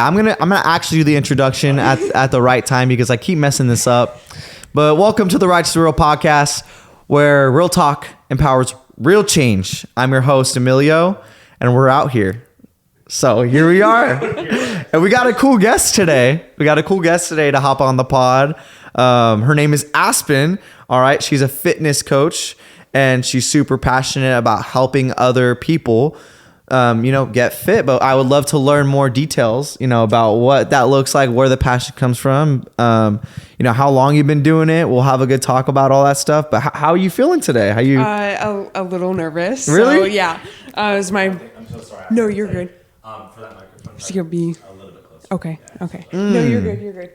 I'm gonna actually do the introduction at the right time because I keep messing this up. But welcome to the Right to Real podcast, where real talk empowers real change. I'm your host, Emilio, and we're out here. So here we are. And we got a cool guest today. To hop on the pod. Her name is Aspen. All right. She's a fitness coach and she's super passionate about helping other people, get fit. But I would love to learn more details, about what that looks like, where the passion comes from, how long you've been doing it. We'll have a good talk about all that stuff. But how are you feeling today? How you? A little nervous. Really? So, yeah. I'm so sorry. No, you're good. For that microphone, so you'll be a little bit closer. Okay. No, you're good.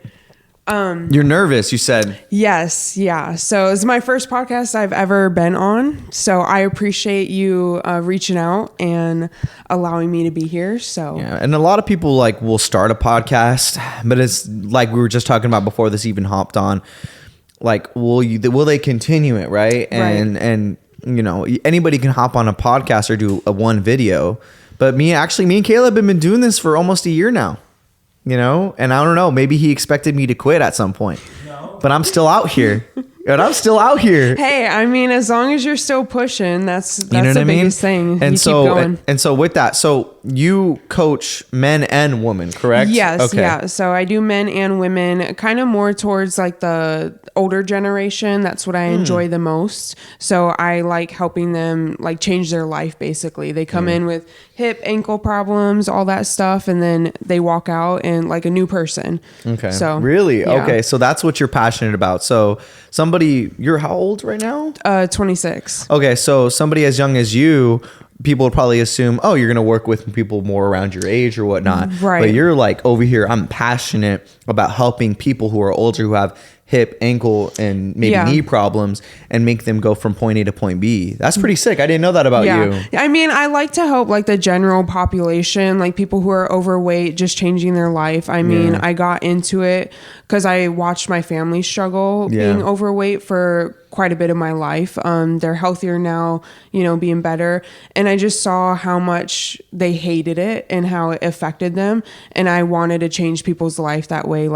You're nervous, you said. Yes. Yeah. So it's my first podcast I've ever been on. So I appreciate you reaching out and allowing me to be here. So yeah, and a lot of people will start a podcast, but it's like we were just talking about before this even hopped on. Will they continue it, right? And anybody can hop on a podcast or do a one video. But me and Caleb have been doing this for almost a year now, and I don't know, maybe he expected me to quit at some point, but I'm still out here. Hey, I mean, as long as you're still pushing, that's the biggest thing. And so with that, so you coach men and women, correct? Yes. Okay. Yeah. So I do men and women, kind of more towards the older generation. That's what I enjoy the most. So I like helping them change their life. Basically, they come in with hip, ankle problems, all that stuff, and then they walk out and like a new person. Okay. So really, yeah. Okay. So that's what you're passionate about. So you're how old right now? 26. Okay. So somebody as young as you, people would probably assume, oh, you're going to work with people more around your age or whatnot. Right. But you're over here, I'm passionate about helping people who are older, who have hip, ankle, and maybe knee problems, and make them go from point A to point B. That's pretty sick. I didn't know that about you. I mean, I like to help the general population, people who are overweight, just changing their life. I mean, I got into it because I watched my family struggle being overweight for quite a bit of my life. They're healthier now, being better. And I just saw how much they hated it and how it affected them. And I wanted to change people's life that way.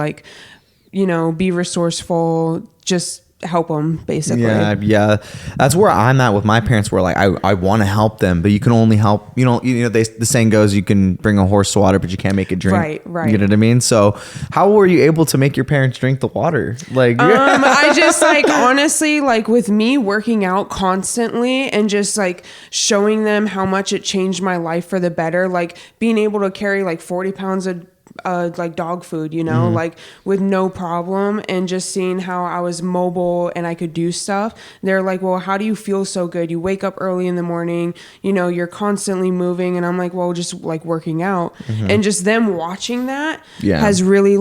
Be resourceful, just help them basically. Yeah. That's where I'm at with my parents, where I want to help them, but you can only help, the saying goes, you can bring a horse to water, but you can't make it drink. Right. You know what I mean? So how were you able to make your parents drink the water? I just honestly, with me working out constantly and just showing them how much it changed my life for the better, being able to carry 40 pounds of dog food, with no problem, and just seeing how I was mobile and I could do stuff. They're like, well, how do you feel so good? You wake up early in the morning, you're constantly moving. And I'm like, well, just working out. And just them watching that has really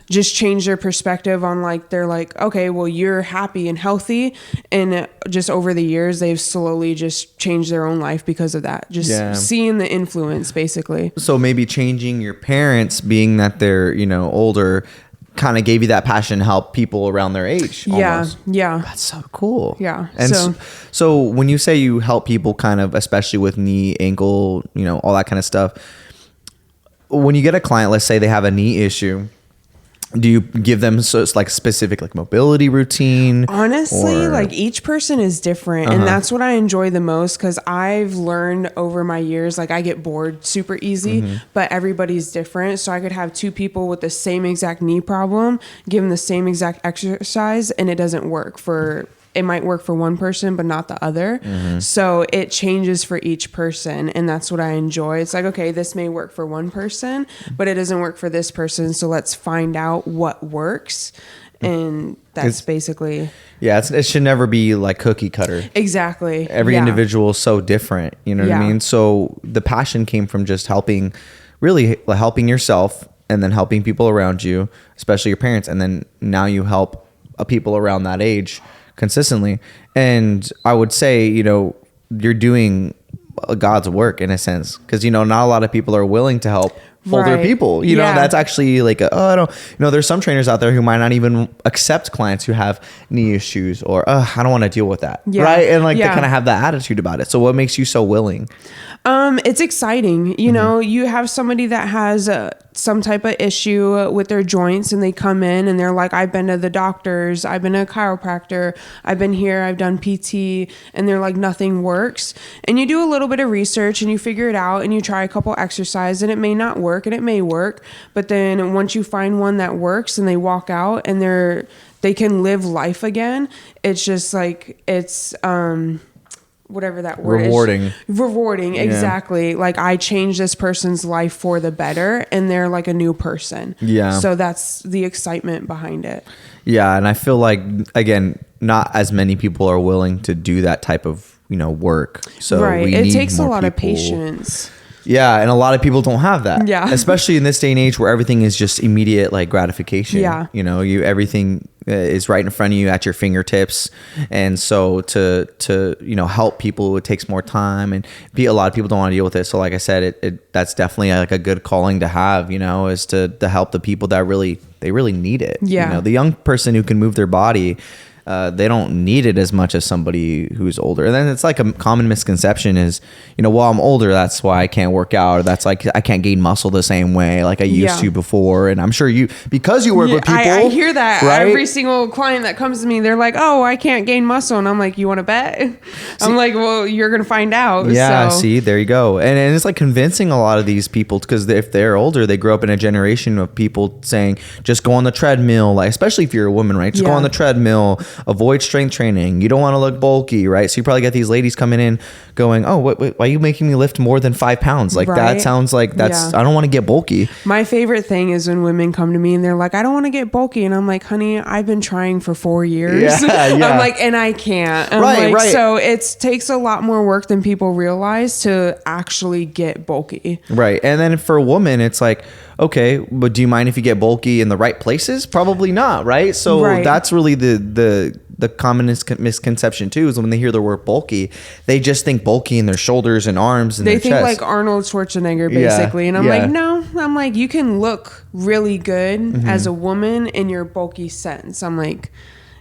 just changed their perspective on they're okay, well, you're happy and healthy. And just over the years, they've slowly just changed their own life because of that. Just seeing the influence, basically. So maybe changing your parents, being that they're, older, kind of gave you that passion to help people around their age. Almost. Yeah. That's so cool. Yeah. And so when you say you help people kind of, especially with knee, ankle, all that kind of stuff, when you get a client, let's say they have a knee issue, do you give them specific mobility routine? Honestly, each person is different, and that's what I enjoy the most, because I've learned over my years, I get bored super easy, but everybody's different. So I could have two people with the same exact knee problem, give them the same exact exercise, and it doesn't work for. It might work for one person, but not the other. So it changes for each person. And that's what I enjoy. It's okay, this may work for one person, but it doesn't work for this person. So let's find out what works. And that's basically. Yeah, it should never be cookie cutter. Exactly. Every individual is so different. You know what I mean? So the passion came from just helping yourself, and then helping people around you, especially your parents. And then now you help people around that age consistently. And I would say, you're doing God's work in a sense, because, not a lot of people are willing to help older people, you know, that's actually like, I don't, there's some trainers out there who might not even accept clients who have knee issues or, I don't want to deal with that. Right. And like they kind of have that attitude about it. So what makes you so willing? It's exciting. You know, you have somebody that has some type of issue with their joints and they come in and they're like, I've been to the doctors, I've been to a chiropractor, I've been here, I've done PT, and they're like, nothing works. And you do a little bit of research and you figure it out and you try a couple exercises and it may not work and it may work. But then once you find one that works and they walk out and they can live life again, it's just like, it's, whatever that word is. Rewarding, exactly. Like I changed this person's life for the better and they're like a new person. Yeah. So that's the excitement behind it. Yeah. And I feel like, again, not as many people are willing to do that type of, work. So it takes a lot of patience. Yeah, and a lot of people don't have that. Yeah. Especially in this day and age where everything is just immediate like gratification. Yeah. Everything is right in front of you at your fingertips. And so to help people, it takes more time and a lot of people don't want to deal with it. So like I said, that's definitely like a good calling to have, is to help the people that really need it. Yeah. The young person who can move their body, they don't need it as much as somebody who's older. And then it's like a common misconception is, well, I'm older, that's why I can't work out. Or that's like, I can't gain muscle the same way like I used to before. And I'm sure because you work with people. I hear that every single client that comes to me, they're like, oh, I can't gain muscle. And I'm like, you want to bet? I'm like, well, you're going to find out. Yeah. So. See, there you go. And it's like convincing a lot of these people because if they're older, they grow up in a generation of people saying, just go on the treadmill. Like, especially if you're a woman, right? Just go on the treadmill. Avoid strength training. You don't want to look bulky, right? So you probably get these ladies coming in going, oh, why are you making me lift more than 5 pounds? Like that sounds like I don't want to get bulky. My favorite thing is when women come to me and they're like, I don't want to get bulky. And I'm like, honey, I've been trying for 4 years. I'm like, and I can't. Right. So it takes a lot more work than people realize to actually get bulky. Right. And then for a woman, it's like, okay, but do you mind if you get bulky in the right places? Probably not, right? So that's really the commonest misconception too, is when they hear the word bulky, they just think bulky in their shoulders and arms and they their think chest. Like Arnold Schwarzenegger basically. And I'm like, no, I'm like, you can look really good as a woman in your bulky sense. I'm like,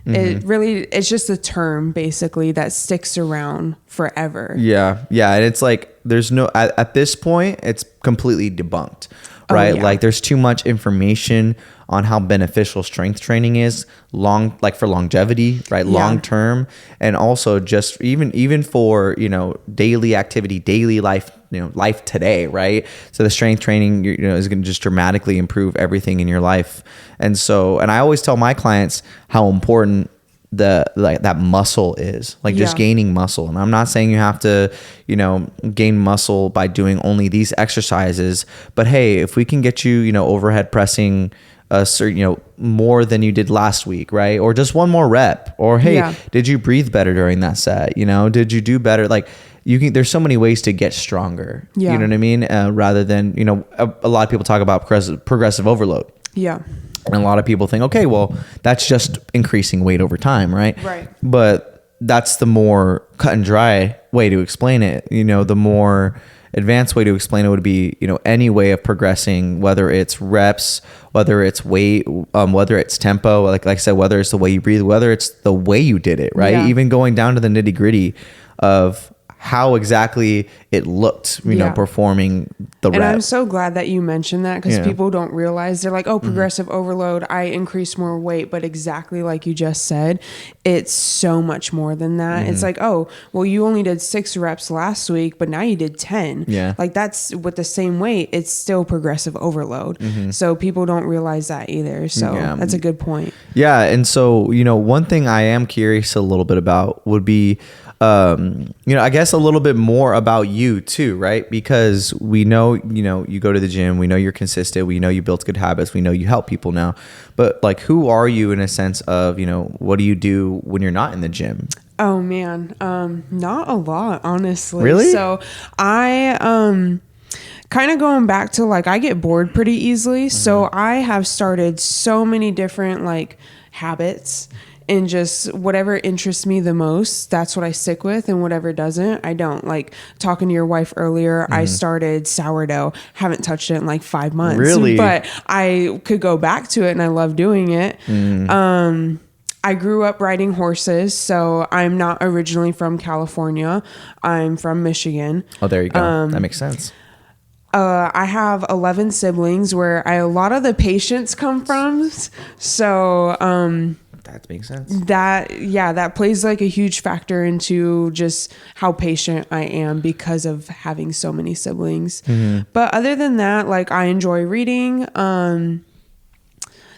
it's just a term basically that sticks around forever. Yeah. And it's like, there's no, at this point, it's completely debunked. Right. Oh, yeah. Like there's too much information on how beneficial strength training is for longevity, right? Long term. And also just even for, daily activity, daily life, life today. Right. So the strength training, is going to just dramatically improve everything in your life. And I always tell my clients how important that muscle is, like just gaining muscle. And I'm not saying you have to, gain muscle by doing only these exercises, but hey, if we can get you, overhead pressing a certain, more than you did last week, right? Or just one more rep, or hey, did you breathe better during that set? Did you do better? Like there's so many ways to get stronger. Yeah. You know what I mean? Rather than, a lot of people talk about progressive overload. Yeah. And a lot of people think, okay, well, that's just increasing weight over time, right? Right. But that's the more cut and dry way to explain it. The more advanced way to explain it would be, any way of progressing, whether it's reps, whether it's weight, whether it's tempo, like I said, whether it's the way you breathe, whether it's the way you did it, right? Yeah. Even going down to the nitty gritty of how exactly it looked, performing the rep. And I'm so glad that you mentioned that because people don't realize. They're like, oh, progressive overload, I increase more weight. But exactly like you just said, it's so much more than that. It's like, oh, well, you only did 6 reps last week, but now you did 10. Yeah. Like that's with the same weight, it's still progressive overload. So people don't realize that either. So that's a good point. Yeah. And so, one thing I am curious a little bit about would be, I guess a little bit more about you too, right? Because we know, you go to the gym, we know you're consistent, we know you built good habits, we know you help people now, but like, who are you in a sense of, what do you do when you're not in the gym? Oh man. Not a lot, honestly. Really? So I, kind of going back to like, I get bored pretty easily. So I have started so many different like habits. and just whatever interests me the most, that's what I stick with, and whatever doesn't, I don't. Like talking to your wife earlier, I started sourdough, haven't touched it in like 5 months. Really? But I could go back to it and I love doing it. I grew up riding horses, so I'm not originally from California. I'm from Michigan. Oh, there you go. That makes sense. I have 11 siblings where a lot of the patients come from. So that makes sense. That plays like a huge factor into just how patient I am because of having so many siblings. But other than that, like I enjoy reading.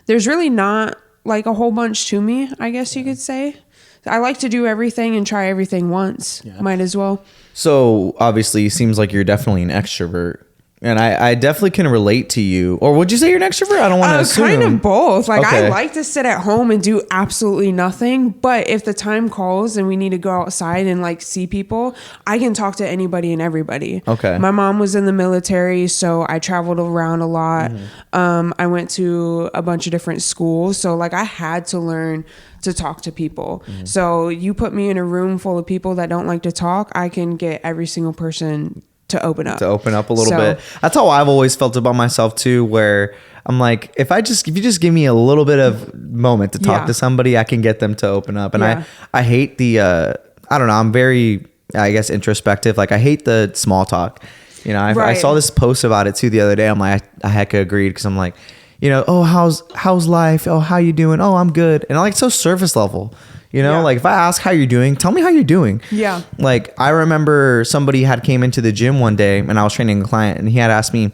There's really not like a whole bunch to me, I guess you could say. I like to do everything and try everything once. Might as well. So obviously it seems like you're definitely an extrovert. And I definitely can relate to you. Or would you say you're an extrovert? I don't want to assume. Kind of both. Like Okay. I like to sit at home and do absolutely nothing. But if the time calls and we need to go outside and like see people, I can talk to anybody and everybody. Okay. My mom was in the military, so I traveled around a lot. I went to a bunch of different schools. So like I had to learn to talk to people. So you put me in a room full of people that don't like to talk, I can get every single person to open up a little bit. That's how I've always felt about myself too, where I'm like, if you just give me a little bit of moment to talk to somebody, I can get them to open up. And I hate the I don't know, I'm very, I guess, introspective. Like I hate the small talk. You know, I saw this post about it too the other day. I'm like, I heck agreed, because I'm like, you know, oh, how's life? Oh, how you doing? Oh, I'm good. And I like so surface level. You know, like if I ask how you're doing, tell me how you're doing. Yeah. Like I remember somebody had came into the gym one day and I was training a client and he had asked me,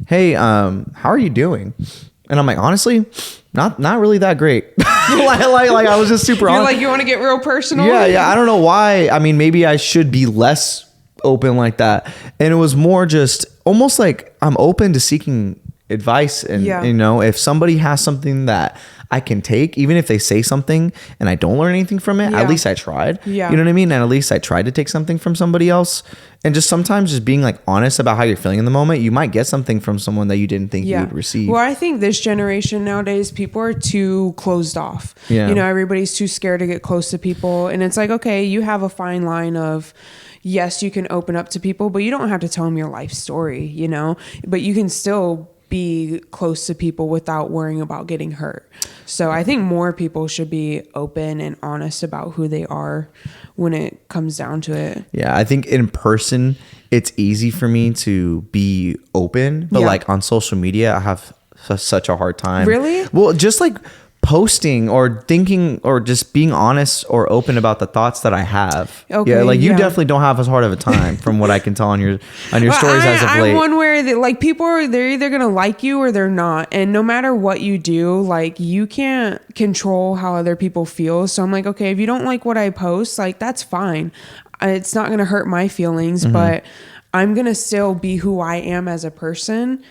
hey, how are you doing? And I'm like, honestly, not really that great. like I was just super You're honest. like, you want to get real personal? Yeah. I don't know why. I mean, maybe I should be less open like that. And it was more just almost like I'm open to seeking advice. And, you know, if somebody has something that I can take, even if they say something and I don't learn anything from it, at least I tried. Yeah. You know what I mean? And at least I tried to take something from somebody else. And just sometimes just being like honest about how you're feeling in the moment, you might get something from someone that you didn't think you would receive. Well, I think this generation nowadays, people are too closed off. Yeah. You know, everybody's too scared to get close to people. And it's like, okay, you have a fine line of, yes, you can open up to people, but you don't have to tell them your life story, you know, but you can still be close to people without worrying about getting hurt. So I think more people should be open and honest about who they are when it comes down to it. Yeah, I think in person, it's easy for me to be open, but like on social media, I have such a hard time. Really? Well, just like posting or thinking or just being honest or open about the thoughts that I have. Okay, yeah, like you definitely don't have as hard of a time from what I can tell on your stories as of late. I'm one where like people they're either gonna like you or they're not, and no matter what you do, like you can't control how other people feel. So I'm like, okay, if you don't like what I post, like that's fine. It's not gonna hurt my feelings, but I'm gonna still be who I am as a person,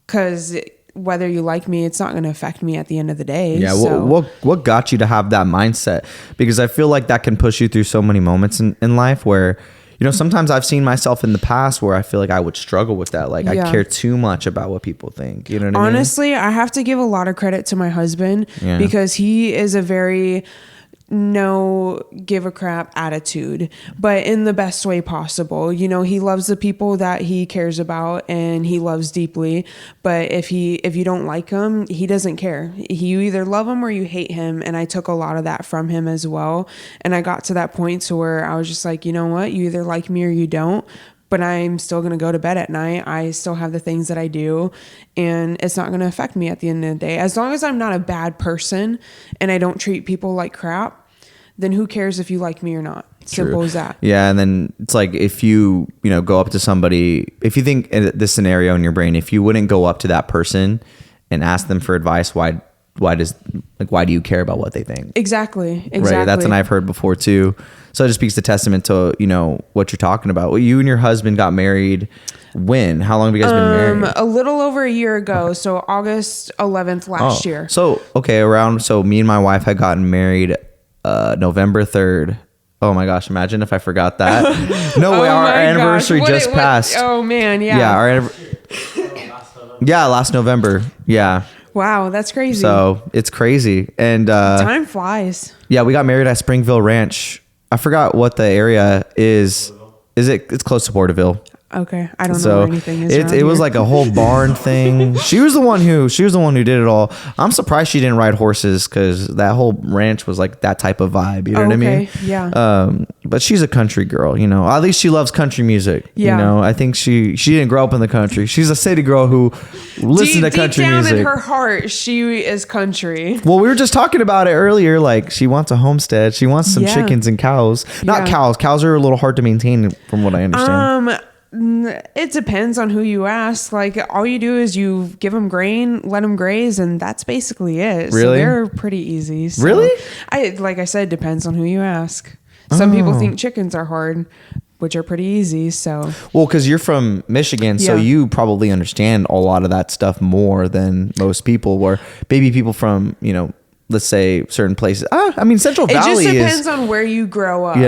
because whether you like me, it's not going to affect me at the end of the day. Yeah. So. What got you to have that mindset? Because I feel like that can push you through so many moments in life where, you know, sometimes I've seen myself in the past where I feel like I would struggle with that. Like I care too much about what people think. You know what I mean? Honestly, I have to give a lot of credit to my husband because he is a very no give a crap attitude, but in the best way possible. You know, he loves the people that he cares about and he loves deeply, but if you don't like him, he doesn't care. You either love him or you hate him, and I took a lot of that from him as well. And I got to that point to where I was just like, you know what, you either like me or you don't, but I'm still going to go to bed at night. I still have the things that I do, and it's not going to affect me at the end of the day. As long as I'm not a bad person and I don't treat people like crap, then who cares if you like me or not? Simple as that. Yeah. And then it's like, if you go up to somebody, if you think in this scenario in your brain, if you wouldn't go up to that person and ask them for advice, why do you care about what they think? Exactly. Right. That's what I've heard before too. So it just speaks to testament to, what you're talking about. Well, you and your husband got married when? How long have you guys been married? A little over a year ago. So August 11th last year. So, so me and my wife had gotten married November 3rd. Oh my gosh, imagine if I forgot that. No way, our anniversary just passed. Oh man, yeah. Yeah, last November. Yeah. Wow, that's crazy. So it's crazy. And time flies. yeah, we got married at Springville Ranch. I forgot what the area is. It's close to Porterville. Okay, I don't know where anything is. It was like a whole barn thing. She was the one who did it all. I'm surprised she didn't ride horses because that whole ranch was like that type of vibe. You know what I mean? Yeah. But she's a country girl. You know, at least she loves country music. Yeah. You know, I think she didn't grow up in the country. She's a city girl who listens to country deep down music. in her heart, she is country. Well, we were just talking about it earlier. Like she wants a homestead. She wants some chickens and cows. Not cows. Cows are a little hard to maintain, from what I understand. It depends on who you ask. Like all you do is you give them grain, let them graze, and that's basically it. Really? So they're pretty easy. So Really? Like I said, depends on who you ask. Some people think chickens are hard, which are pretty easy. So well, because you're from Michigan, so you probably understand a lot of that stuff more than most people. Where maybe people from, you know, let's say certain places. I mean, Central Valley. It just depends on where you grow up,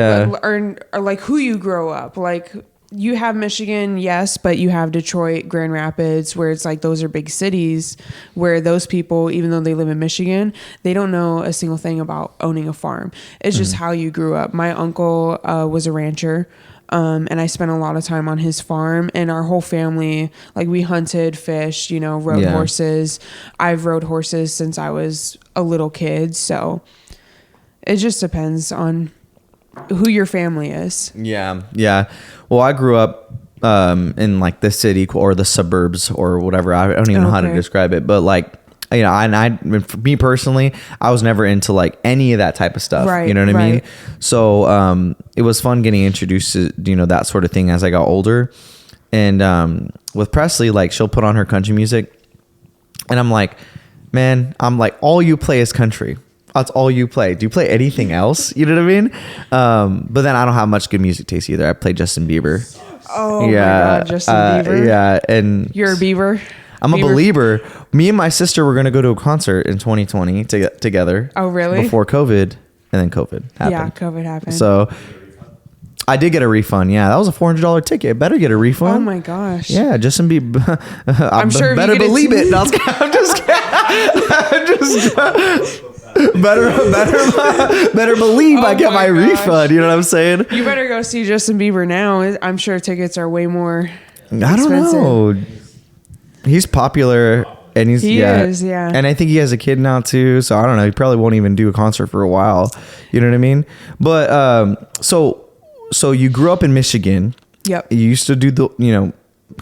or like who you grow up. Like you have Michigan, yes, but you have Detroit, Grand Rapids, where it's like those are big cities where those people, even though they live in Michigan, they don't know a single thing about owning a farm. It's just how you grew up. My uncle was a rancher. And I spent a lot of time on his farm, and our whole family, like we hunted, fished, you know, rode horses. I've rode horses since I was a little kid. So it just depends on who your family is. Yeah. Yeah. Well, I grew up in like the city or the suburbs or whatever. I don't even know how to describe it, but like, you know, I for me personally, I was never into like any of that type of stuff. Right, you know what I mean? So it was fun getting introduced to, you know, that sort of thing as I got older. And with Presley, like she'll put on her country music, and I'm like, man, all you play is country. That's all you play. Do you play anything else? You know what I mean? But then I don't have much good music taste either. I play Justin Bieber. Oh my God, Justin Bieber. Yeah, and you're a Bieber. I'm a believer. Me and my sister were gonna go to a concert in 2020 together. Oh really? Before COVID, and then COVID happened. Yeah, COVID happened. So I did get a refund. Yeah, that was a $400 ticket. Better get a refund. Oh my gosh. Yeah, Justin Bieber. I'm sure. Better believe it. No, I'm just kidding. Better believe I get my refund. You know what I'm saying? You better go see Justin Bieber now. I'm sure tickets are way more expensive. I don't know. He's popular, and he is. And I think he has a kid now too. So I don't know. He probably won't even do a concert for a while. You know what I mean? But so you grew up in Michigan. Yep. You used to do the, you know,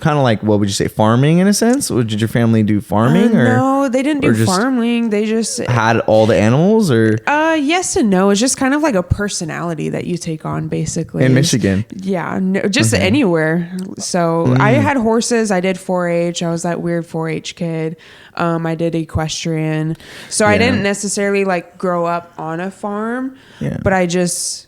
kind of like, what would you say, farming in a sense? Or did your family do farming? No, they didn't do farming. They just had all the animals, or? Yes and no. It's just kind of like a personality that you take on, basically. In Michigan? Yeah, just anywhere. So I had horses. I did 4-H. I was that weird 4-H kid. I did equestrian. So I didn't necessarily like grow up on a farm, but I just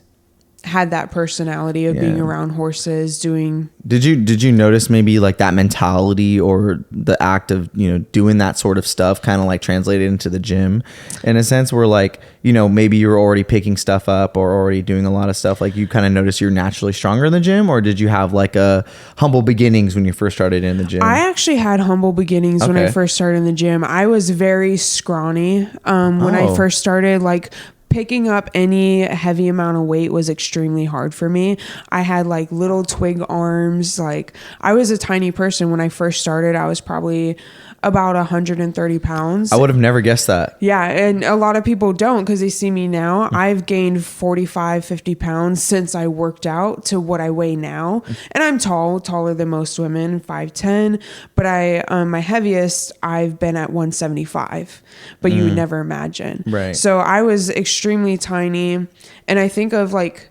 had that personality of being around horses, doing. Did you notice maybe like that mentality or the act of, you know, doing that sort of stuff kind of like translated into the gym in a sense where, like, you know, maybe you were already picking stuff up or already doing a lot of stuff, like you kind of noticed you're naturally stronger in the gym, or did you have like a humble beginnings when you first started in the gym? I actually had humble beginnings when I first started in the gym. I was very scrawny when I first started, like picking up any heavy amount of weight was extremely hard for me. I had like little twig arms. Like I was a tiny person when I first started. I was probably about 130 pounds. I would have never guessed that. Yeah. And a lot of people don't, because they see me now. I've gained 45, 50 pounds since I worked out to what I weigh now. And I'm taller than most women, 5'10". But my heaviest, I've been at 175, but you would never imagine. Right. So I was extremely tiny. And I think of like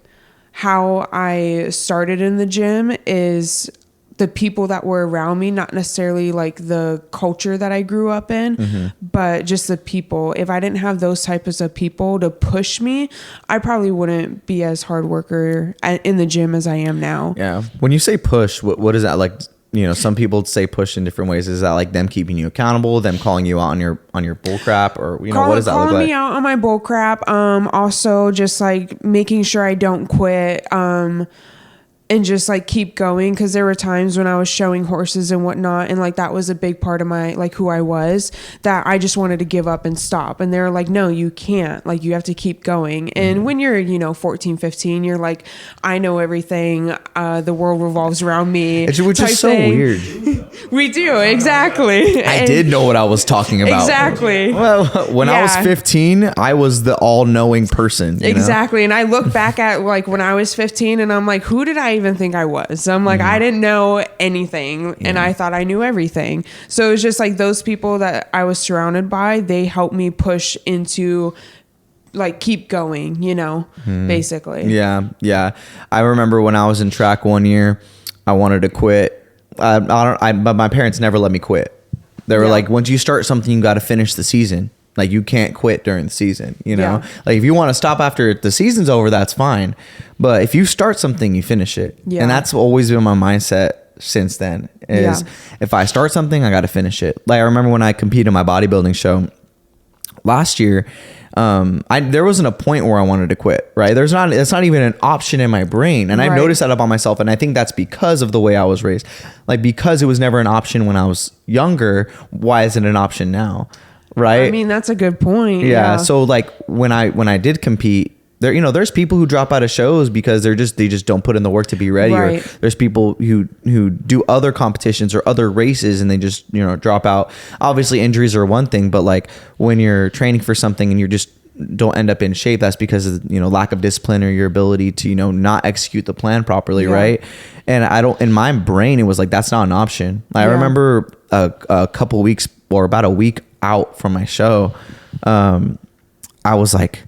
how I started in the gym is the people that were around me, not necessarily like the culture that I grew up in, but just the people. If I didn't have those types of people to push me, I probably wouldn't be as hard worker in the gym as I am now. Yeah. When you say push, what is that like? You know, some people say push in different ways. Is that like them keeping you accountable, them calling you out on your bull crap, or you know, what does that look like? Calling me out on my bull crap. Also just like making sure I don't quit. and just like keep going. Cause there were times when I was showing horses and whatnot. And like, that was a big part of my, like who I was, that I just wanted to give up and stop. And they're like, no, you can't, like, you have to keep going. And when you're, 14, 15, you're like, I know everything. The world revolves around me. Which is so weird. We do. Exactly. I did know what I was talking about. Exactly. Well, when I was 15, I was the all-knowing person. Exactly. And I look back at like when I was 15 and I'm like, who did I even think I was? So I'm like, I didn't know anything and I thought I knew everything. So it was just like those people that I was surrounded by, they helped me push into like keep going, basically. Yeah. I remember when I was in track one year, I wanted to quit. But my parents never let me quit. They were like, once you start something, you got to finish the season. Like, you can't quit during the season, Like, if you want to stop after the season's over, that's fine. But if you start something, you finish it. Yeah. And that's always been my mindset since then is if I start something, I got to finish it. Like, I remember when I competed in my bodybuilding show last year, there wasn't a point where I wanted to quit, right? It's not even an option in my brain. And I've noticed that about myself. And I think that's because of the way I was raised. Like, because it was never an option when I was younger, why is it an option now? Right. I mean, that's a good point. Yeah. So like when I did compete there, there's people who drop out of shows because they just don't put in the work to be ready. Right. Or there's people who do other competitions or other races and they just, drop out. Obviously injuries are one thing, but like when you're training for something and you just don't end up in shape, that's because of, lack of discipline or your ability to, not execute the plan properly. Right. And in my brain, it was like, that's not an option. I remember a couple weeks or about a week out from my show, I was like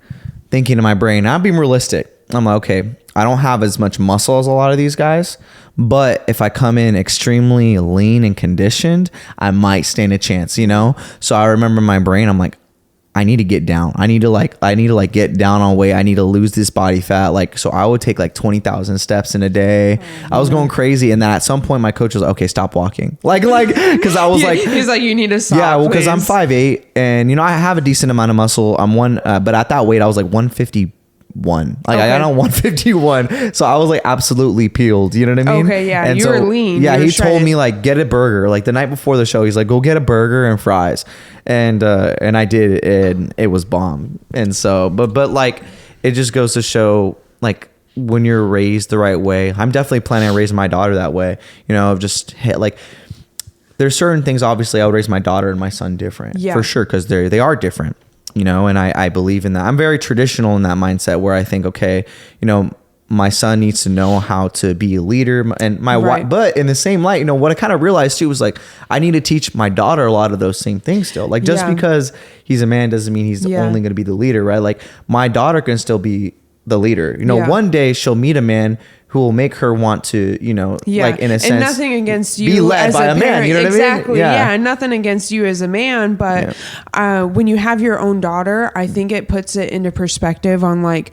thinking in my brain, I'm being realistic. I'm like, okay, I don't have as much muscle as a lot of these guys, but if I come in extremely lean and conditioned, I might stand a chance, So I remember in my brain, I'm like, I need to get down. I need to get down on weight. I need to lose this body fat. Like, so I would take like 20,000 steps in a day. I was going crazy. And then at some point my coach was like, okay, stop walking. Like, cause I was like, he's like, you need to stop. Yeah. Well, cause I'm 5'8" and I have a decent amount of muscle. I'm but at that weight I was like 151. Like I got on 151. So I was like absolutely peeled. You know what I mean? Okay. Yeah. And you were lean. Yeah. He told me like, get a burger. Like the night before the show, he's like, go get a burger and fries. And I did, and it was bomb. And so, but like, it just goes to show like when you're raised the right way. I'm definitely planning on raising my daughter that way, just hit like, there's certain things, obviously I would raise my daughter and my son different for sure. Cause they are different, and I believe in that. I'm very traditional in that mindset where I think, okay, my son needs to know how to be a leader and my wife, but in the same light, what I kind of realized too was like, I need to teach my daughter a lot of those same things still. Like just because he's a man doesn't mean he's only going to be the leader, right? Like my daughter can still be the leader. One day she'll meet a man who will make her want to, like in a sense, and nothing against you be led as by a man. You know what I mean? Exactly. Yeah. Nothing against you as a man, but when you have your own daughter, I think it puts it into perspective on like,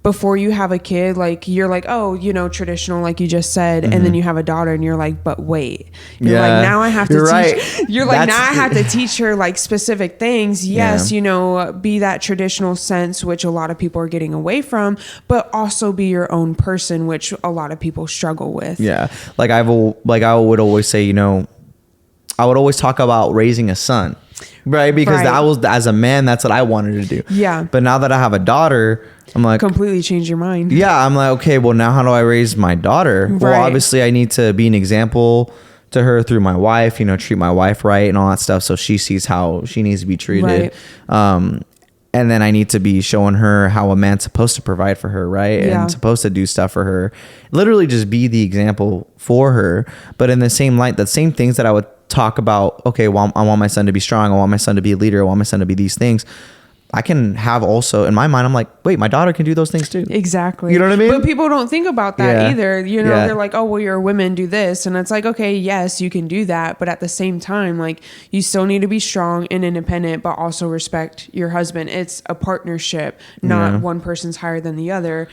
before you have a kid, like you're like, oh, traditional, like you just said, and then you have a daughter and you're like, but wait, you're like, now I have to teach, you're like, now I have to teach her like specific things. Yes. Be that traditional sense, which a lot of people are getting away from, but also be your own person, which a lot of people struggle with. Yeah. Like I would always say, I would always talk about raising a son, right? Because that was, as a man, that's what I wanted to do. Yeah. But now that I have a daughter, I'm like, completely change your mind. Yeah. I'm like, okay, well now how do I raise my daughter? Right. Well, obviously I need to be an example to her through my wife, treat my wife right and all that stuff. So she sees how she needs to be treated. Right. And then I need to be showing her how a man's supposed to provide for her, right? Yeah. And supposed to do stuff for her. Literally just be the example for her. But in the same light, the same things that I would talk about, okay, well, I want my son to be strong. I want my son to be a leader. I want my son to be these things. I can have also in my mind, I'm like, wait, my daughter can do those things too. Exactly. You know what I mean? But people don't think about that either. They're like, oh, well, you're women, do this. And it's like, okay, yes, you can do that. But at the same time, like you still need to be strong and independent, but also respect your husband. It's a partnership, not one person's higher than the other.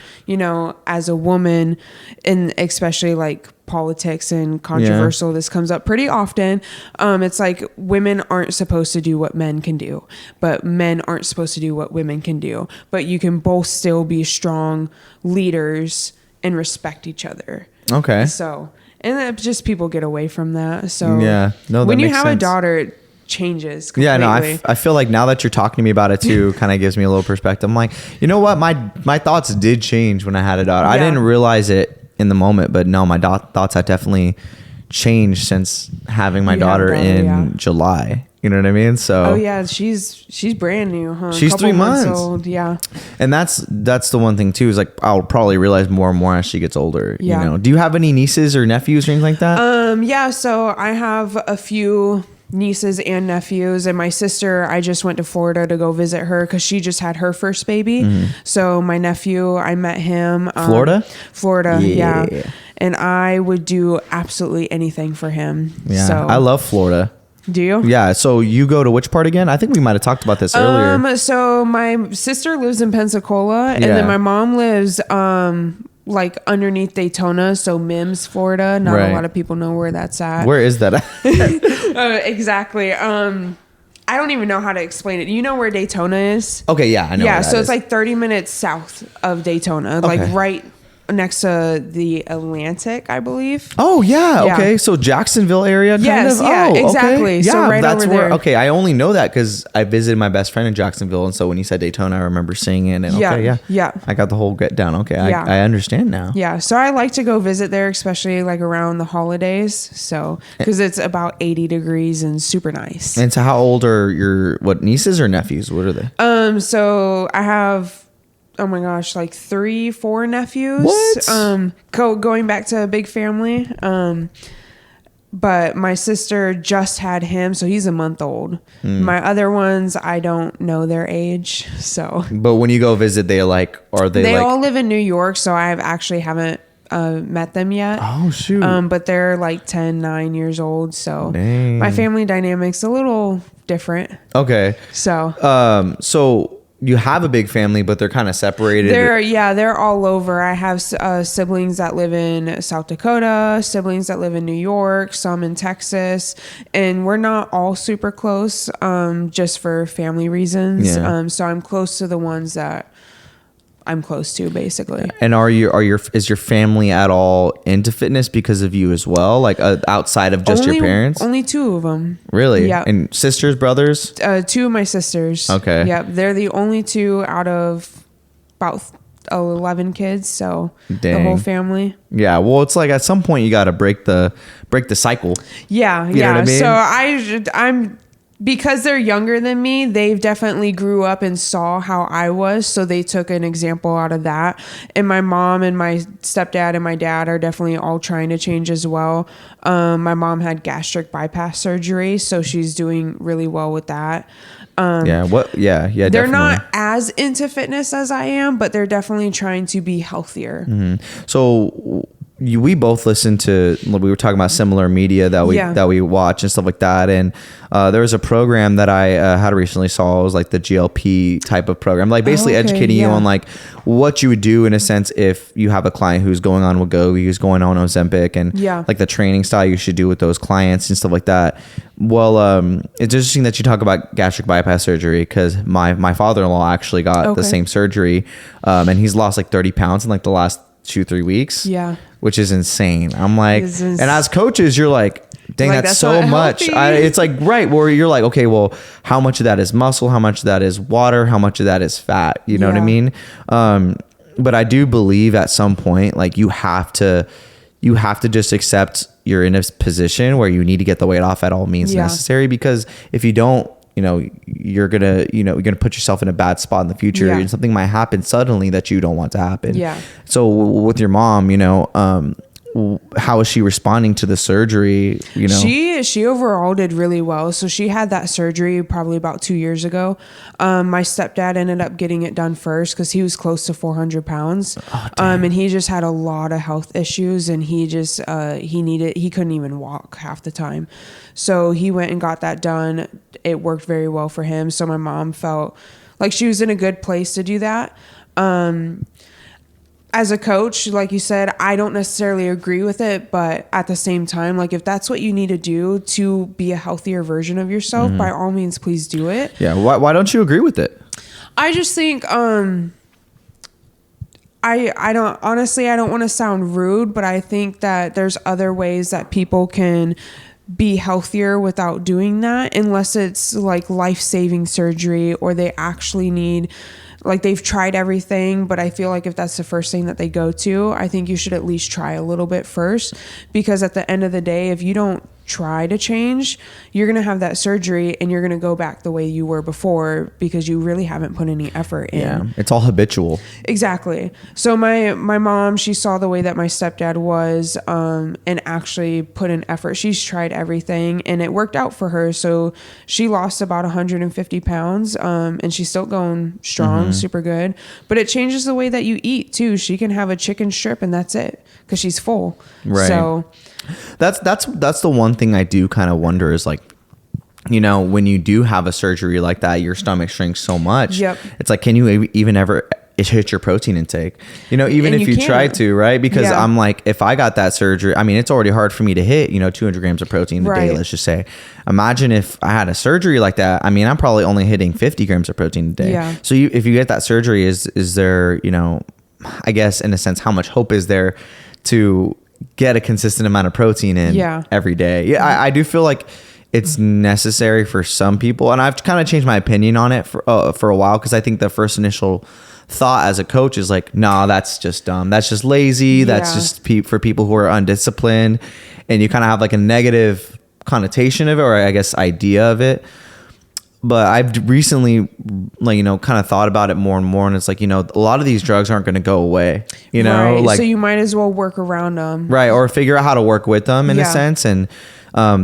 As a woman, and especially like politics and controversial, this comes up pretty often. It's like women aren't supposed to do what men can do, but men aren't supposed to do what women can do. But you can both still be strong leaders and respect each other. Okay. So, and then just people get away from that. So Yeah. No, that when you makes have a sense. daughter, it changes completely. Yeah, no, I feel like now that you're talking to me about it too, kind of gives me a little perspective. I'm like, you know what? My thoughts did change when I had a daughter. I Yeah. didn't realize it in the moment, but no, my thoughts have definitely changed since having my You have a daughter daughter, in yeah. July. You know what I mean? So Oh yeah, she's brand new, huh? She's Couple 3 months old. Yeah. And that's the one thing too, is like I'll probably realize more and more as she gets older. Yeah. You know, do you have any nieces or nephews or anything like that? Yeah. So I have a few nieces and nephews, and my sister, I just went to Florida to go visit her because she just had her first baby. So my nephew, I met him. Florida. Yeah. Yeah. And I would do absolutely anything for him. Yeah, So, I love Florida. do you? Yeah. So you go to which part again? I think we might have talked about this earlier. So my sister lives in Pensacola, and Yeah. then my mom lives like underneath Daytona, so Mims, Florida. Not Right. a lot of people know where that's at. Where is that at? Exactly. I don't even know how to explain it. You know where Daytona is? Okay, yeah, I know. Yeah, where so that it's is. like 30 minutes south of Daytona, like Okay. right next to the Atlantic, I believe. Oh yeah, Yeah. okay. So Jacksonville area, kind Yes, of. yeah, Oh, okay. exactly. So Yeah, right that's over where. there. Okay, I only know that because I visited my best friend in Jacksonville, and so when you said Daytona, I remember seeing it. And Yeah, okay, yeah, yeah. I got the whole get down. Okay, Yeah. I understand now. Yeah, so I like to go visit there, especially like around the holidays. So because it's about 80 degrees and super nice. And so, how old are your nieces or nephews? What are they? So I have, oh my gosh, like 3-4 nephews. What? Going back to a big family. But my sister just had him, so he's a month old. My other ones, I don't know their age. So But when you go visit, are they they like? all live in New York, so I actually haven't met them yet. Oh shoot. But they're like 10, 9 years old. So Dang. my family dynamic's a little different. Okay. So So you have a big family, but they're kind of separated. they're all over. I have siblings that live in South Dakota, siblings that live in New York, some in Texas, and we're not all super close, just for family reasons. Yeah. So I'm close to the ones that I'm close to, basically. And is your family at all into fitness because of you as well? Like outside of just your parents? Only 2 of them. Really? Yeah. And sisters, brothers? 2 of my sisters. Okay. Yep. They're the only 2 out of about 11 kids. So the Dang. whole family. Yeah. Well, it's like at some point you got to break the cycle. Yeah. You know what I mean? So I'm, because they're younger than me, they've definitely grew up and saw how I was. So they took an example out of that. And my mom and my stepdad and my dad are definitely all trying to change as well. My mom had gastric bypass surgery, so she's doing really well with that. Yeah. What? Yeah. Yeah. They're definitely. not as into fitness as I am, but they're definitely trying to be healthier. So we both listen to. We were talking about similar media that we watch and stuff like that. And there was a program that I had recently saw. It was like the GLP type of program, like basically educating you on like what you would do in a sense if you have a client who's going on Wegovy, who's going on Ozempic, and like the training style you should do with those clients and stuff like that. Well, it's interesting that you talk about gastric bypass surgery because my father-in-law actually got the same surgery, and he's lost like 30 pounds in like the last 2-3 weeks. Yeah. Which is insane. I'm like, and as coaches, you're like, dang, like, that's so much. It's like, right, where you're like, okay, well, how much of that is muscle? How much of that is water? How much of that is fat? You know what I mean? But I do believe at some point, like you have to just accept you're in a position where you need to get the weight off at all means necessary, because if you don't, you're gonna put yourself in a bad spot in the future, and something might happen suddenly that you don't want to happen. Yeah. So with your mom, how is she responding to the surgery? She overall did really well. So she had that surgery probably about 2 years ago. My stepdad ended up getting it done first because he was close to 400 pounds. And he just had a lot of health issues, and he just he couldn't even walk half the time. So he went and got that done. It worked very well for him. So my mom felt like she was in a good place to do that. As a coach, like you said, I don't necessarily agree with it, but at the same time, like if that's what you need to do to be a healthier version of yourself, by all means, please do it. Yeah. Why don't you agree with it? I just think, I don't want to sound rude, but I think that there's other ways that people can be healthier without doing that, unless it's like life-saving surgery or they actually need, like, they've tried everything. But I feel like if that's the first thing that they go to, I think you should at least try a little bit first, because at the end of the day, if you don't try to change, you're going to have that surgery and you're going to go back the way you were before, because you really haven't put any effort in. Yeah, it's all habitual. Exactly. So my mom, she saw the way that my stepdad was, and actually put in effort. She's tried everything and it worked out for her. So she lost about 150 pounds, and she's still going strong, super good. But it changes the way that you eat too. She can have a chicken strip and that's it, because she's full. Right. So that's the one thing I do kind of wonder is, like, you know, when you do have a surgery like that, your stomach shrinks so much. Yep. It's like, can you even ever hit your protein intake? You know, even And if you you try to, right? Because Yeah. I'm like, if I got that surgery, I mean, it's already hard for me to hit, you know, 200 grams of protein a day, Right. let's just say. Imagine if I had a surgery like that. I mean, I'm probably only hitting 50 grams of protein a day. Yeah. So if you get that surgery, is there, you know, I guess in a sense, how much hope is there to get a consistent amount of protein in every day? Yeah, I do feel like it's necessary for some people, and I've kind of changed my opinion on it for a while, because I think the first initial thought as a coach is like, nah, that's just dumb, that's just lazy, that's just for people who are undisciplined, and you kind of have like a negative connotation of it, or I guess idea of it. But I've recently, like, you know, kind of thought about it more and more, and it's like, you know, a lot of these drugs aren't going to go away, you know, right. like, so you might as well work around them, right, or figure out how to work with them in a sense. And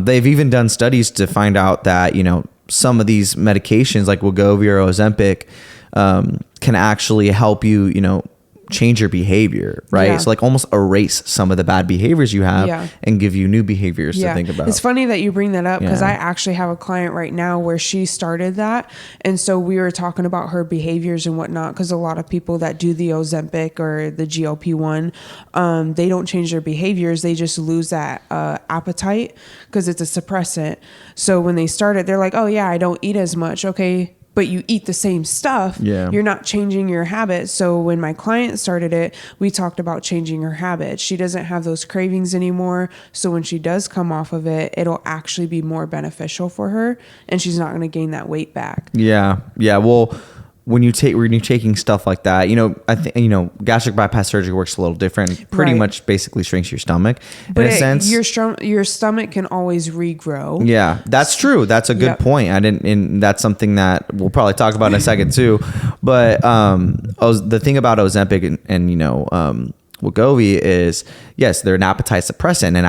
they've even done studies to find out that, you know, some of these medications like Wegovy or Ozempic can actually help you, you know, change your behavior, right? Yeah. So like almost erase some of the bad behaviors you have and give you new behaviors to think about. It's funny that you bring that up, because I actually have a client right now where she started that. And so we were talking about her behaviors and whatnot, because a lot of people that do the Ozempic or the GLP-1, they don't change their behaviors. They just lose that appetite, because it's a suppressant. So when they started, they're like, oh yeah, I don't eat as much. Okay, but you eat the same stuff. You're not changing your habits. So when my client started it, we talked about changing her habits. She doesn't have those cravings anymore. So when she does come off of it, it'll actually be more beneficial for her, and she's not going to gain that weight back. Yeah. Well, when you're taking stuff like that, you know, I think, you know, gastric bypass surgery works a little different. Pretty much basically shrinks your stomach, but in a sense. Your stomach can always regrow. Yeah, that's true. That's a good point. And that's something that we'll probably talk about in a second too. But the thing about Ozempic and you know, Wegovy is, yes, they're an appetite suppressant, and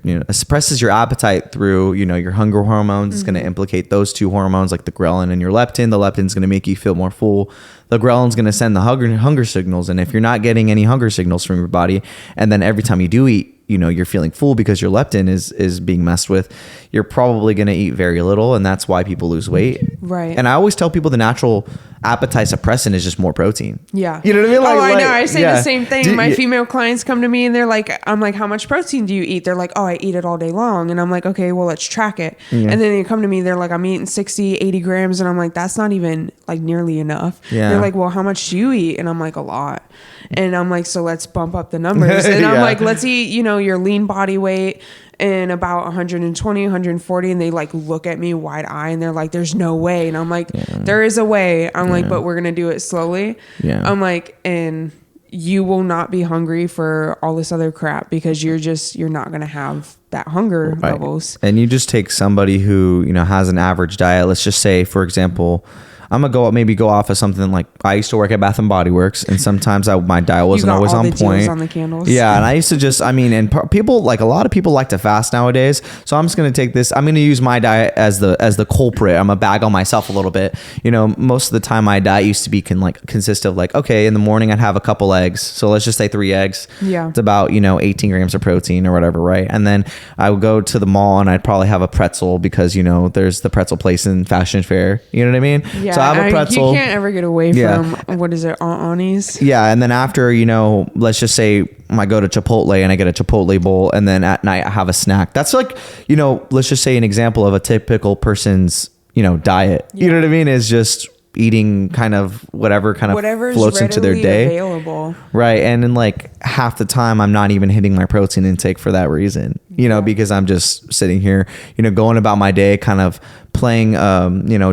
it suppresses your appetite through, you know, your hunger hormones. It's going to implicate those two hormones, like the ghrelin and your leptin. The leptin's going to make you feel more full. The ghrelin's going to send the hunger signals. And if you're not getting any hunger signals from your body, and then every time you do eat, you know, you're feeling full because your leptin is being messed with, you're probably going to eat very little. And that's why people lose weight. Right. And I always tell people the natural appetite suppressant is just more protein. Yeah. You know what I mean? Like, I know. I say the same thing. My you, female clients come to me and they're like, I'm like, how much protein do you eat? They're like, oh, I eat it all day long. And I'm like, okay, well, let's track it. And then they come to me, they're like, I'm eating 60, 80 grams. And I'm like, that's not even like nearly enough. Yeah. They're like, well, how much do you eat? And I'm like, a lot. And I'm like, so let's bump up the numbers. And I'm like, let's eat, you know, your lean body weight and about 120, 140. And they like look at me wide eye and they're like, there's no way. And I'm like, there is a way. I'm like, but we're going to do it slowly. I'm like, and you will not be hungry for all this other crap, because you're not going to have that hunger levels. And you just take somebody who, you know, has an average diet. Let's just say, for example, I'm gonna go off of something like, I used to work at Bath and Body Works, and sometimes my diet wasn't always on point. On the candles. Yeah, and I used to just, I mean, and people, like, a lot of people like to fast nowadays. So I'm just gonna take this. I'm gonna use my diet as the culprit. I'm gonna bag on myself a little bit. You know, most of the time my diet used to be consist of like, okay, in the morning I'd have a couple eggs. So let's just say 3 eggs. Yeah, it's about, you know, 18 grams of protein or whatever, right? And then I would go to the mall and I'd probably have a pretzel, because, you know, there's the pretzel place in Fashion Fair. You know what I mean? Yeah. So I have a pretzel. You can't ever get away from, what is it, Aunt Yeah, and then after, you know, let's just say I go to Chipotle and I get a Chipotle bowl, and then at night I have a snack. That's like, you know, let's just say an example of a typical person's, you know, diet. You know what I mean? Is just eating kind of whatever Whatever's floats into their day. Available. Right. And then like half the time I'm not even hitting my protein intake for that reason, because I'm just sitting here, going about my day, kind of playing,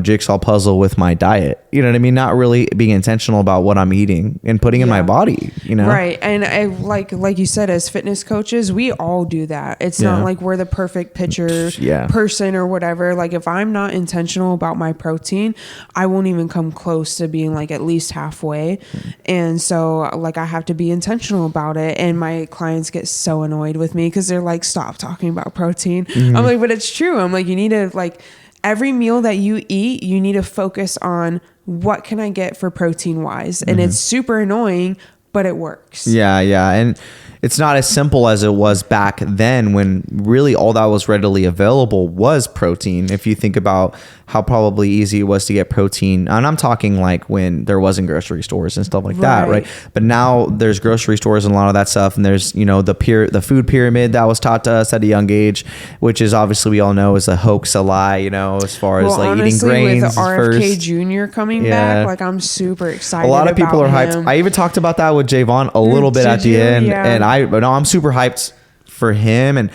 jigsaw puzzle with my diet. You know what I mean? Not really being intentional about what I'm eating and putting in my body, Right. And I, like you said, as fitness coaches, we all do that. It's not like we're the perfect picture person or whatever. Like if I'm not intentional about my protein, I won't even come close to being like at least halfway. And so like I have to be intentional about it. And my clients get so annoyed with me because they're like, stop talking about protein. I'm like, but it's true. I'm like, you need to like every meal that you eat, you need to focus on what can I get for protein wise. And it's super annoying, but it works. Yeah. And it's not as simple as it was back then when really all that was readily available was protein. If you think about how probably easy it was to get protein, and I'm talking like when there wasn't grocery stores and stuff like that, right? But now there's grocery stores and a lot of that stuff, and there's the food pyramid that was taught to us at a young age, which is obviously we all know is a hoax, a lie, as far as like honestly, eating grains with RFK first. Jr. coming back, like I'm super excited. A lot of people are hyped. Him. I even talked about that with Javon a little bit at the end, and I'm super hyped for him. And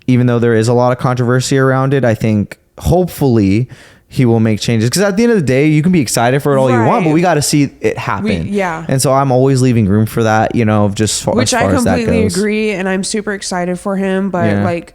even though there is a lot of controversy around it, I think hopefully he will make changes, because at the end of the day you can be excited for it all you want, but we got to see it happen. And so I'm always leaving room for that, just which as far I completely as that goes. agree, and I'm super excited for him, but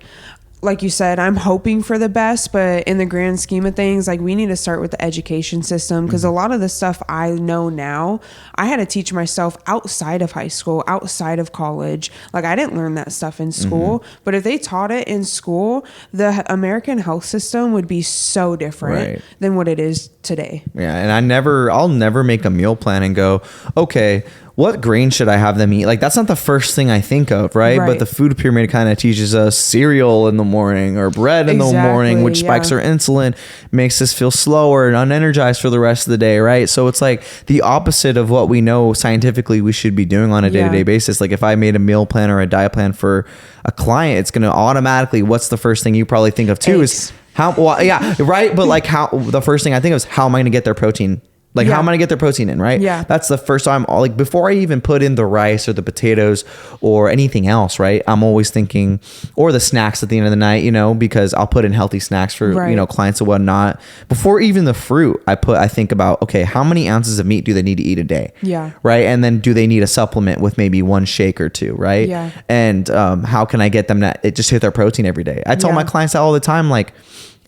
like you said, I'm hoping for the best, but in the grand scheme of things, like we need to start with the education system, because a lot of the stuff I know now, I had to teach myself outside of high school, outside of college. Like I didn't learn that stuff in school, but if they taught it in school, the American health system would be so different than what it is today. Yeah. And I'll never make a meal plan and go, okay, what grain should I have them eat? Like that's not the first thing I think of, right? But the food pyramid kind of teaches us cereal in the morning or bread in the morning, which spikes our insulin, makes us feel slower and unenergized for the rest of the day, right? So it's like the opposite of what we know scientifically we should be doing on a day-to-day basis. Like if I made a meal plan or a diet plan for a client, it's going to automatically, what's the first thing you probably think of too is how, but like how, the first thing I think of is how am I going to get their protein? Like how am I gonna get their protein in, right? Yeah. That's the first time, like before I even put in the rice or the potatoes or anything else, right? I'm always thinking, or the snacks at the end of the night, because I'll put in healthy snacks for, clients and whatnot. Before even the fruit, I think about, okay, how many ounces of meat do they need to eat a day? Yeah. Right. And then do they need a supplement with maybe one shake or two, right? Yeah. And how can I get them to just hit their protein every day? I tell my clients that all the time, like,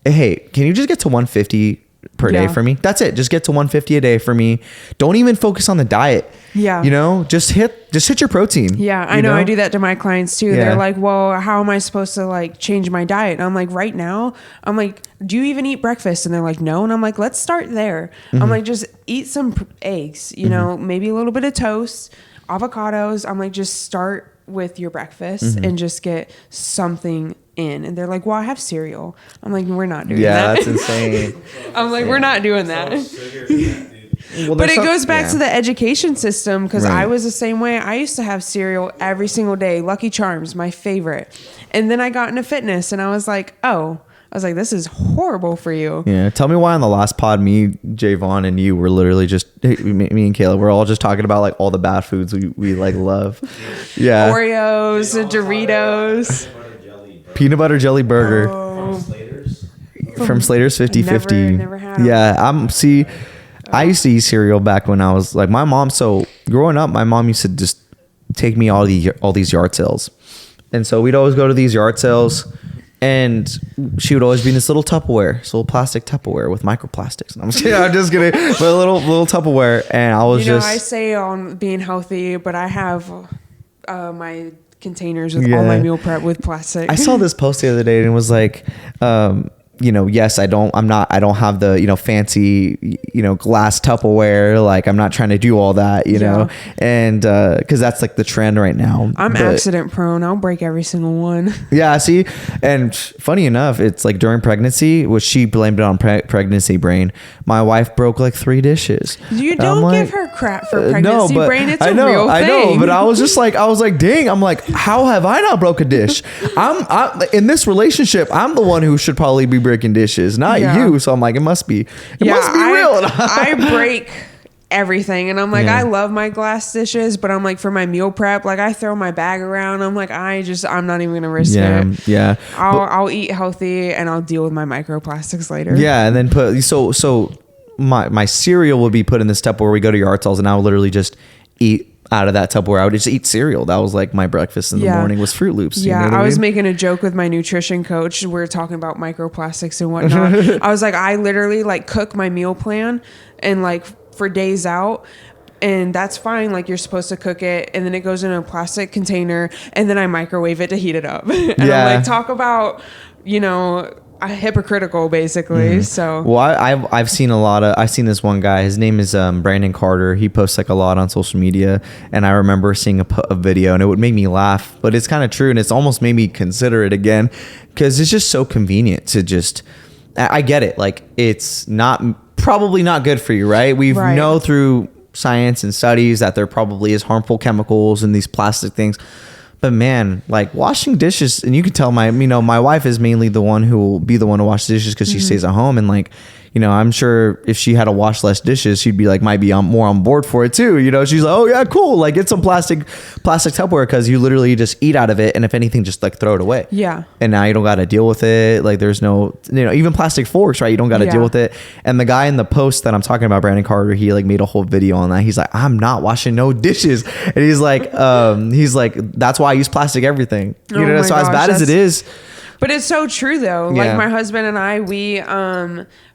hey, can you just get to 150 per day for me? That's it. Just get to 150 a day for me. Don't even focus on the diet. Just hit your protein. I know I do that to my clients too. They're like, well, how am I supposed to like change my diet? And I'm like, right now, I'm like, do you even eat breakfast? And they're like, no. And I'm like, let's start there. I'm like, just eat some eggs, maybe a little bit of toast, avocados. I'm like, just start with your breakfast and just get something in. And they're like, well, I have cereal. I'm like, we're not doing that. Yeah, that's insane. I'm like, we're not doing that. But it goes back to the education system, because I was the same way. I used to have cereal every single day. Lucky Charms, my favorite. And then I got into fitness and I was like, this is horrible for you. Yeah. Tell me why on the last pod, me, Javon, and you were literally just, me and Kayla, we're all just talking about like all the bad foods we like love. Yeah. Oreos, Doritos. Peanut butter jelly burger. From Slater's 50/50. Never had them. Yeah. I used to eat cereal back when I was like, my mom. So growing up, my mom used to just take me all these yard sales. And so we'd always go to these yard sales, and she would always be in this little Tupperware, this little plastic Tupperware with microplastics. And I'm just kidding, but a little Tupperware. And I was I say on being healthy, but I have my containers with all my meal prep with plastic. I saw this post the other day and it was like, yes, I don't have the, fancy, glass Tupperware. Like I'm not trying to do all that, know, and, cause that's like the trend right now. I'm accident prone. I'll break every single one. Yeah. See, and funny enough, it's like during pregnancy, which she blamed it on pregnancy brain. My wife broke like 3 dishes. You don't give her crap for pregnancy brain. It's a real thing. I know, but I was like, dang, I'm like, how have I not broke a dish? I'm in this relationship. I'm the one who should probably be breaking dishes, not Yeah. you. So I'm like, it must be real. I break everything, and I'm like, Yeah. I love my glass dishes, but I'm like, for my meal prep, like I throw my bag around. I'm like, I'm not even gonna risk it. Yeah. I'll eat healthy, and I'll deal with my microplastics later. Yeah, and then my cereal would be put in this Tupperware where we go to yard sales, and I would literally just eat out of that Tupperware. I would just eat cereal. That was like my breakfast in the morning was Fruit Loops. Yeah, you know what I was mean? making a joke with my nutrition coach. We were talking about microplastics and whatnot. I was like, I literally like cook my meal plan and like for days out. And that's fine. Like you're supposed to cook it, and then it goes in a plastic container, and then I microwave it to heat it up. And I'm like, talk about, hypocritical basically. So well, I've seen I've seen this one guy. His name is Brandon Carter. He posts like a lot on social media, and I remember seeing a video, and it would make me laugh, but it's kind of true, and it's almost made me consider it again because it's just so convenient to just. I get it. Like it's probably not good for you, right? We know through science and studies that there probably is harmful chemicals in these plastic things. But man, like washing dishes, and you can tell my wife is mainly the one who will be the one to wash dishes because she stays at home, and like, I'm sure if she had to wash less dishes, she'd be like, might be more on board for it too. She's like, oh yeah, cool. Like get some plastic Tupperware because you literally just eat out of it, and if anything, just like throw it away. Yeah. And now you don't got to deal with it. Like there's no, even plastic forks, right? You don't got to deal with it. And the guy in the post that I'm talking about, Brandon Carter, he like made a whole video on that. He's like, I'm not washing no dishes, and he's like, that's why I use plastic everything. So as bad as it is. But it's so true though. Yeah. Like my husband and I, we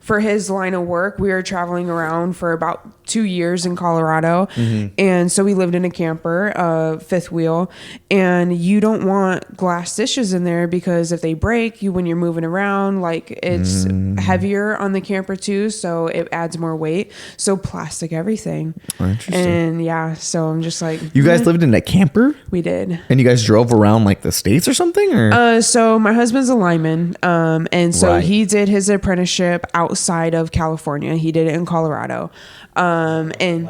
for his line of work, we were traveling around for about 2 years in Colorado. And so we lived in a camper, fifth wheel, and you don't want glass dishes in there because if they break, when you're moving around, like it's heavier on the camper too, so it adds more weight. So plastic everything. Interesting. And yeah, so I'm just like, you guys lived in a camper? We did. And you guys drove around like the States or something? Or so my husband's a lineman, and so he did his apprenticeship outside of California. He did it in Colorado, and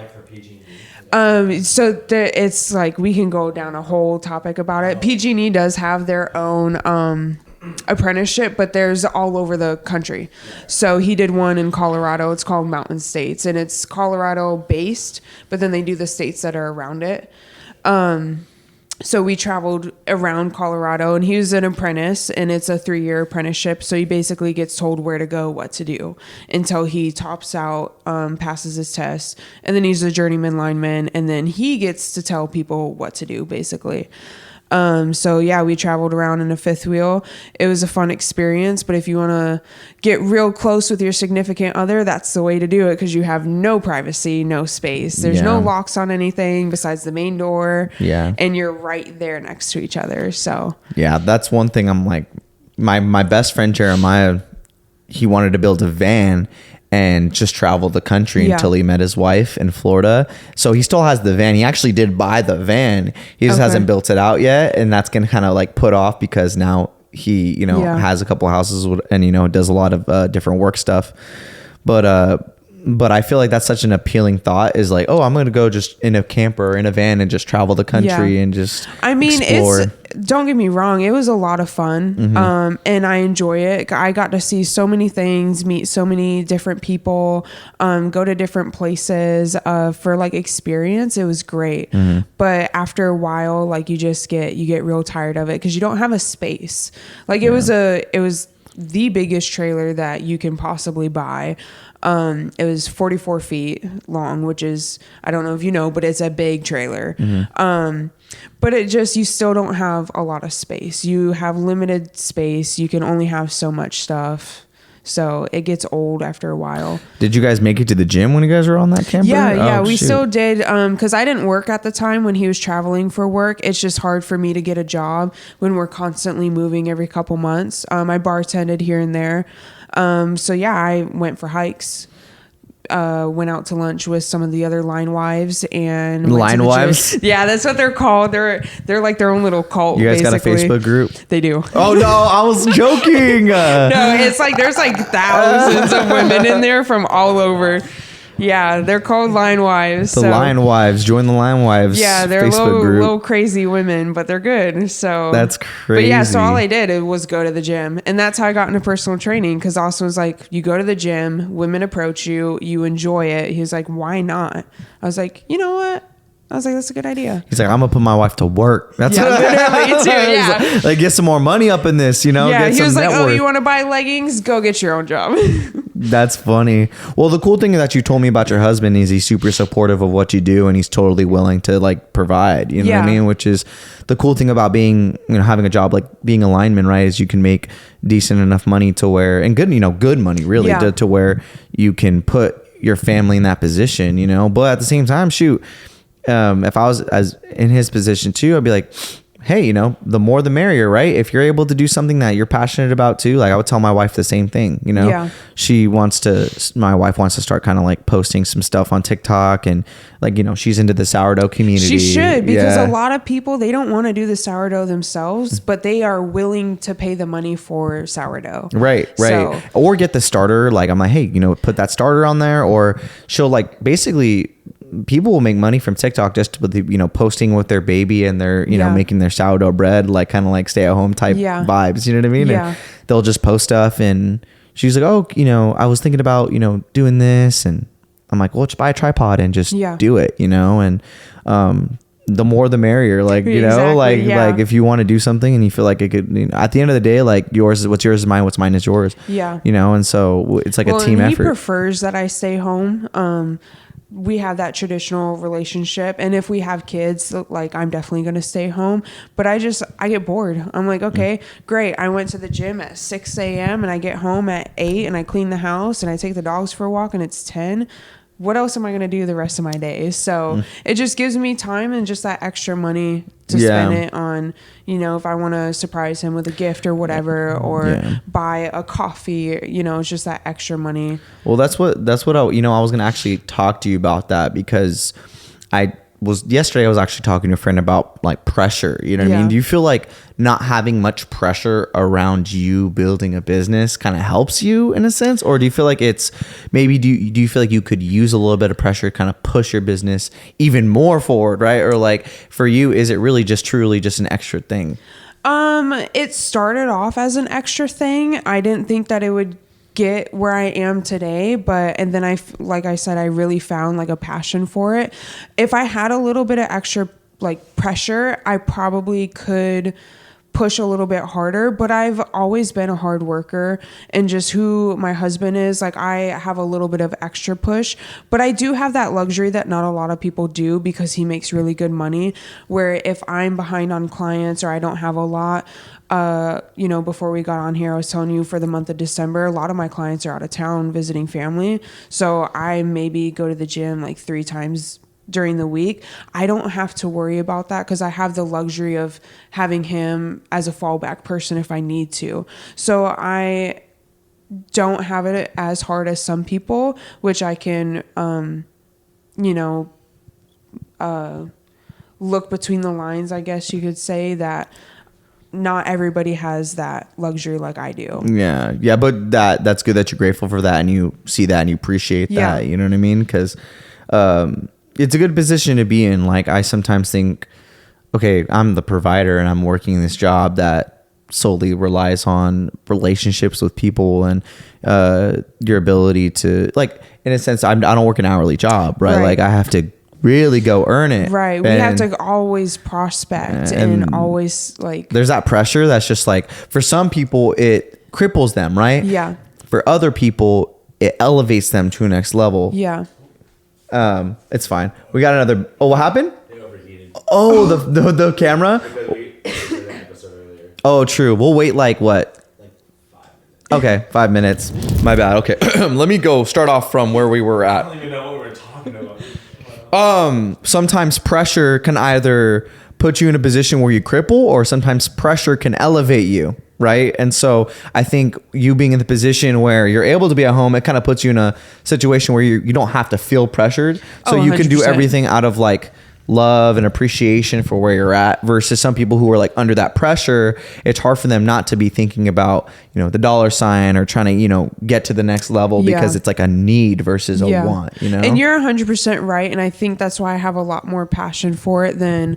so it's like we can go down a whole topic about it. PG&E does have their own apprenticeship, but there's all over the country. So he did one in Colorado. It's called Mountain States, and it's Colorado based, but then they do the states that are around it. So we traveled around Colorado, and he was an apprentice, and it's a 3-year apprenticeship. So he basically gets told where to go, what to do until he tops out, passes his test, and then he's a journeyman lineman, and then he gets to tell people what to do basically. So yeah, we traveled around in a fifth wheel. It was a fun experience, but if you want to get real close with your significant other, that's the way to do it because you have no privacy, no space. There's no locks on anything besides the main door. Yeah. And you're right there next to each other. So yeah, that's one thing. I'm like, my best friend Jeremiah, he wanted to build a van and just travel the country until he met his wife in Florida. So he still has the van. He actually did buy the van. He just hasn't built it out yet. And that's going to kind of like put off because now he, has a couple of houses and, does a lot of different work stuff. But I feel like that's such an appealing thought is like, oh, I'm going to go just in a camper or in a van and just travel the country and just explore. Don't get me wrong. It was a lot of fun. And I enjoy it. I got to see so many things, meet so many different people, go to different places, for like experience. It was great. But after a while, like you get real tired of it because you don't have a space. Like it was the biggest trailer that you can possibly buy. It was 44 feet long, which is, I don't know if you know, but it's a big trailer. But you still don't have a lot of space. You have limited space. You can only have so much stuff. So it gets old after a while. Did you guys make it to the gym when you guys were on that camper? Yeah, we still did. Because I didn't work at the time when he was traveling for work. It's just hard for me to get a job when we're constantly moving every couple months. I bartended here and there. So yeah, I went for hikes. Went out to lunch with some of the other line wives and line wives. Yeah, that's what they're called. They're like their own little cult. You guys basically. got a Facebook group? They do. Oh no, I was joking. No, it's like there's like thousands of women in there from all over. Yeah, they're called Line Wives. The Line Wives. Join the Line Wives. Yeah, they're Facebook group. little crazy women, but they're good. So that's crazy. But yeah, so all I did was go to the gym, and that's how I got into personal training. Because Austin was like, "You go to the gym, women approach you, you enjoy it." He was like, "Why not?" I was like, "You know what?" I was like, that's a good idea. He's like, I'm gonna put my wife to work. That's literally too. Yeah, like get some more money up in this, you know. Yeah, get he some was like, net worth. "Oh, you want to buy leggings? Go get your own job." That's funny. Well, the cool thing that you told me about your husband is he's super supportive of what you do, and he's totally willing to like provide. You know what I mean? Which is the cool thing about being, having a job like being a lineman, right? Is you can make decent enough money to where, and good money really, to where you can put your family in that position, But at the same time, shoot. If I was as in his position too, I'd be like, hey, the more the merrier, right? If you're able to do something that you're passionate about too, like I would tell my wife the same thing, my wife wants to start kind of like posting some stuff on TikTok, and like, she's into the sourdough community. She should, because a lot of people, they don't want to do the sourdough themselves, but they are willing to pay the money for sourdough. Right. So, or get the starter. Like I'm like, hey, put that starter on there, or she'll like basically, people will make money from TikTok just with the, posting with their baby and their, making their sourdough bread, like kind of like stay at home type vibes. You know what I mean? Yeah. And they'll just post stuff, and she's like, oh, I was thinking about, doing this, and I'm like, well, just buy a tripod and just do it, and, the more the merrier, like, like if you want to do something and you feel like it could, at the end of the day, like what's yours is mine, what's mine is yours. Yeah. And so it's like a team effort. He prefers that I stay home. We have that traditional relationship, and if we have kids, like I'm definitely going to stay home, but I get bored. I'm like, okay, great. I went to the gym at 6 a.m. and I get home at 8 and I clean the house and I take the dogs for a walk and it's 10. What else am I going to do the rest of my days? So it just gives me time and just that extra money to spend it on, if I want to surprise him with a gift or whatever, or buy a coffee, it's just that extra money. Well, that's what I was going to actually talk to you about that, because yesterday I was actually talking to a friend about like pressure, what I mean? Do you feel like not having much pressure around you building a business kind of helps you in a sense? Or do you feel like it's maybe, do you feel like you could use a little bit of pressure to kind of push your business even more forward, right? Or like for you, is it really just truly just an extra thing? It started off as an extra thing. I didn't think that it would get where I am today, and then like I said, I really found like a passion for it. If I had a little bit of extra like pressure, I probably could push a little bit harder, but I've always been a hard worker, and just who my husband is, like I have a little bit of extra push, but I do have that luxury that not a lot of people do, because he makes really good money, where if I'm behind on clients or I don't have a lot, before we got on here, I was telling you for the month of December, a lot of my clients are out of town visiting family. So I maybe go to the gym like 3 times during the week. I don't have to worry about that, because I have the luxury of having him as a fallback person if I need to. So I don't have it as hard as some people, which I can, look between the lines, I guess you could say, that not everybody has that luxury like I do. Yeah. But that's good that you're grateful for that, and you see that and you appreciate that. You know what I mean? Because it's a good position to be in. Like I sometimes think, okay, I'm the provider and I'm working this job that solely relies on relationships with people and your ability to, like, in a sense, I don't work an hourly job, right? Like I have to really go earn it. Right. We have to always prospect and always like. There's that pressure that's just like, for some people it cripples them, right? Yeah. For other people it elevates them to a next level. Yeah. It's fine. We got another. Oh, what happened? They overheated. Oh, the camera. Because we did an episode earlier. Oh, true. We'll wait like what? Like 5 minutes. Okay, 5 minutes. My bad. Okay, let me go start off from where we were I at. don't even know what we were talking about. Sometimes pressure can either put you in a position where you cripple, or sometimes pressure can elevate you, right? And so I think you being in the position where you're able to be at home, it kind of puts you in a situation where you don't have to feel pressured. So you can do 100%. everything out of like love and appreciation for where you're at, versus some people who are like under that pressure. It's hard for them not to be thinking about, you know, the dollar sign or trying to, you know, get to the next level because it's like a need versus a want, you know? And you're 100% right. And I think that's why I have a lot more passion for it than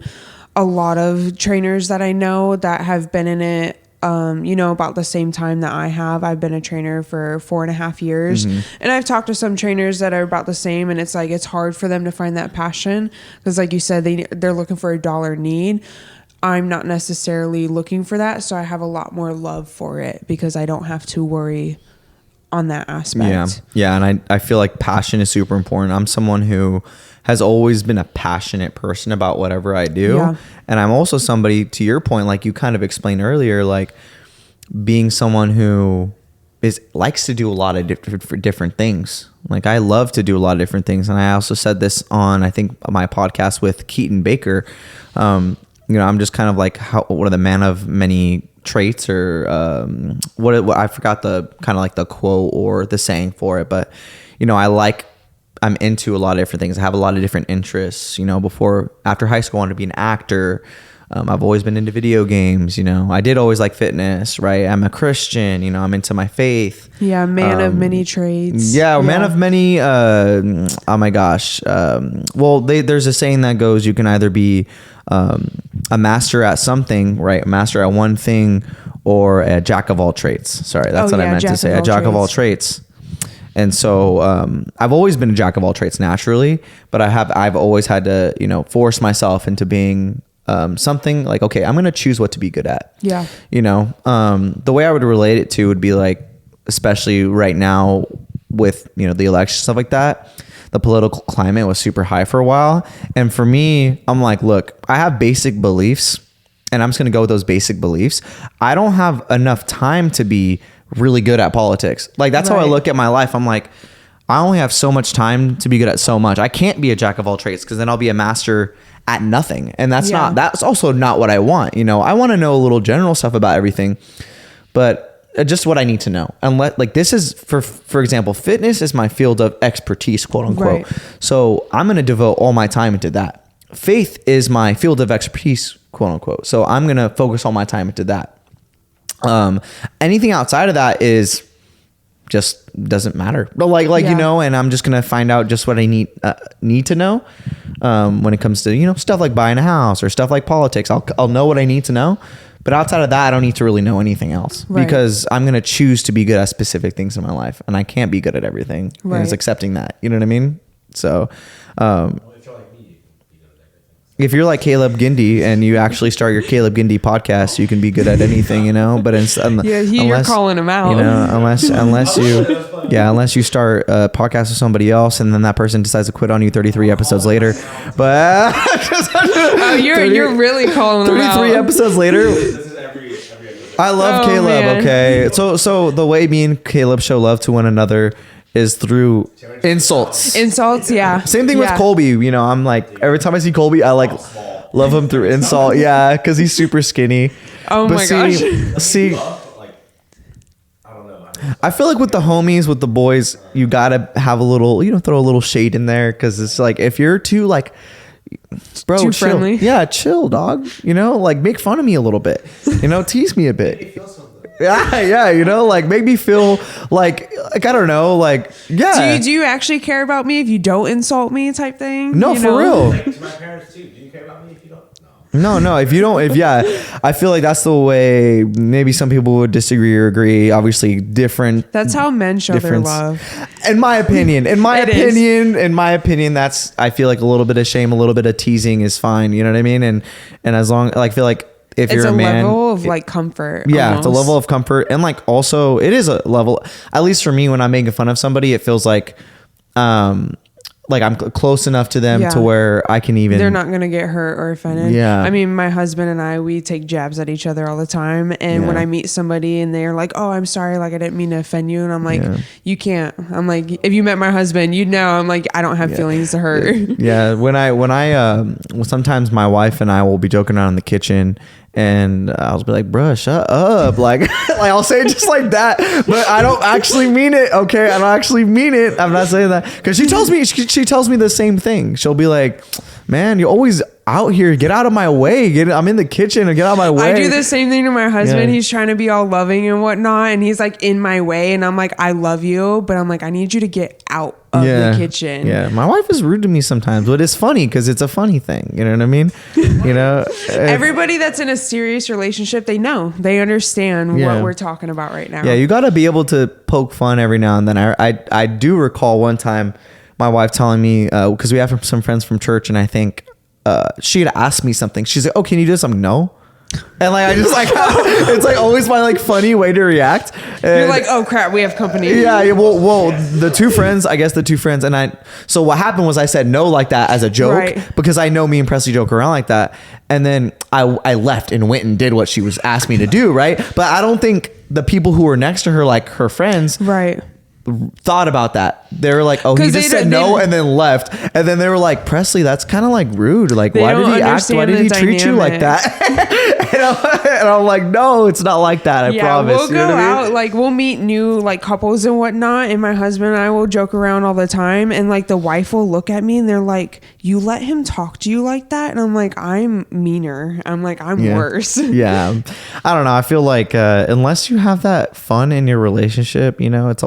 a lot of trainers that I know that have been in it, you know, about the same time that I have. I've been a trainer for 4.5 years, and I've talked to some trainers that are about the same, and it's like, it's hard for them to find that passion because, like you said, they're looking for a dollar need. I'm not necessarily looking for that. So I have a lot more love for it because I don't have to worry on that aspect. Yeah. And I feel like passion is super important. I'm someone who has always been a passionate person about whatever I do. Yeah. And I'm also somebody, to your point, like you kind of explained earlier, like being someone who likes to do a lot of different things. Like I love to do a lot of different things. And I also said this on, I think, my podcast with Keaton Baker. You know, I'm just kind of like, what are the man of many traits, or what I forgot the kind of like the quote or the saying for it, but you know, I'm into a lot of different things. I have a lot of different interests. You know, after high school, I wanted to be an actor. I've always been into video games. You know, I did always like fitness, right? I'm a Christian. You know, I'm into my faith. Yeah, man of many trades. Yeah, man of many. Oh my gosh. Well, there's a saying that goes, you can either be a master at something, right? A master at one thing, or a jack of all trades. Sorry, that's what I meant to say. A jack of all trades. And so I've always been a jack of all trades naturally, but I've always had to, you know, force myself into being something like, okay, I'm going to choose what to be good at. Yeah. You know, the way I would relate it to would be like, especially right now with, you know, the election, stuff like that, the political climate was super high for a while. And for me, I'm like, look, I have basic beliefs and I'm just going to go with those basic beliefs. I don't have enough time to be really good at politics. Like that's how I look at my life. I'm like, I only have so much time to be good at so much. I can't be a jack of all trades because then I'll be a master at nothing. And that's also not what I want. You know, I want to know a little general stuff about everything, but just what I need to know. And like this is for example, fitness is my field of expertise, quote unquote. Right. So I'm going to devote all my time into that. Faith is my field of expertise, quote unquote. So I'm going to focus all my time into that. Anything outside of that is just doesn't matter. But like you know, and I'm just gonna find out just what I need to know when it comes to, you know, stuff like buying a house or stuff like politics. I'll know what I need to know. But outside of that, I don't need to really know anything else because I'm gonna choose to be good at specific things in my life, and I can't be good at everything. Right. And it's accepting that. You know what I mean? So. If you're like Caleb Gindy and you actually start your Caleb Gindy podcast, you can be good at anything, you know. But you're calling him out, you know. Unless you start a podcast with somebody else, and then that person decides to quit on you 33 episodes later. But you're really calling him out. 33 episodes later. This is every episode. I love Caleb. Man. Okay, so the way me and Caleb show love to one another is through insults. Yeah. Same thing with Colby. You know, I'm like, every time I see Colby, I like love him through insult. Yeah, because he's super skinny. Oh my gosh. See, I feel like with the homies, with the boys, you gotta have a little, you know, throw a little shade in there, because it's like, if you're too like, bro, too chill. friendly. Yeah, chill, dog. You know, like make fun of me a little bit. You know, tease me a bit. Yeah, you know, like make me feel like I don't know, like yeah. Do you actually care about me if you don't insult me, type thing? No, for real. Like, to my parents too. Do you care about me if you don't? No. If you don't, I feel like that's the way. Maybe some people would disagree or agree. Obviously, different. That's how men show their love. In my opinion, that's, I feel like a little bit of shame, a little bit of teasing is fine. You know what I mean? And as long, like, I feel like if you're a man, it's a level of like comfort. Yeah, almost. It's a level of comfort, and like also it is a level. At least for me, when I'm making fun of somebody, it feels like I'm close enough to them to where I can even. They're not gonna get hurt or offended. Yeah. I mean, my husband and I, we take jabs at each other all the time, and when I meet somebody and they're like, "Oh, I'm sorry, like I didn't mean to offend you," and I'm like, "You can't." I'm like, if you met my husband, you'd know. I'm like, I don't have feelings to hurt. Yeah. When I sometimes my wife and I will be joking around in the kitchen, And I'll be like, bruh, shut up. Like, I'll say it just like that, but I don't actually mean it. Okay. I don't actually mean it. I'm not saying that. Cause she tells me the same thing. She'll be like, man, you're always out here. Get out of my way. I'm in the kitchen and get out of my way. I do the same thing to my husband. Yeah. He's trying to be all loving and whatnot. And he's like in my way. And I'm like, I love you. But I'm like, I need you to get out of the kitchen. Yeah. My wife is rude to me sometimes, but it's funny because it's a funny thing. You know what I mean? You know, everybody that's in a serious relationship, they understand what we're talking about right now. Yeah. You got to be able to poke fun every now and then. I do recall one time my wife telling me, because we have some friends from church, and I think she had asked me something. She's like, oh, can you do this? I'm like, no. And like, I just like, it's like always my like funny way to react. And you're like, oh crap, we have company. Yeah. Well, the two friends, and so what happened was I said no like that as a joke, because I know me and Presley joke around like that. And then I left and went and did what she was asked me to do. Right. But I don't think the people who were next to her, like her friends, thought about that. They were like, oh, he just said no and then left. And then they were like, Presley, that's kind of like rude. Like, why did he act? Why did he treat you like that? and I'm like, no, it's not like that. I promise. We'll go out, like we'll meet new like couples and whatnot. And my husband and I will joke around all the time. And like the wife will look at me and they're like, you let him talk to you like that? And I'm like, I'm meaner. I'm like, I'm worse. Yeah. I don't know. I feel like unless you have that fun in your relationship, you know, it's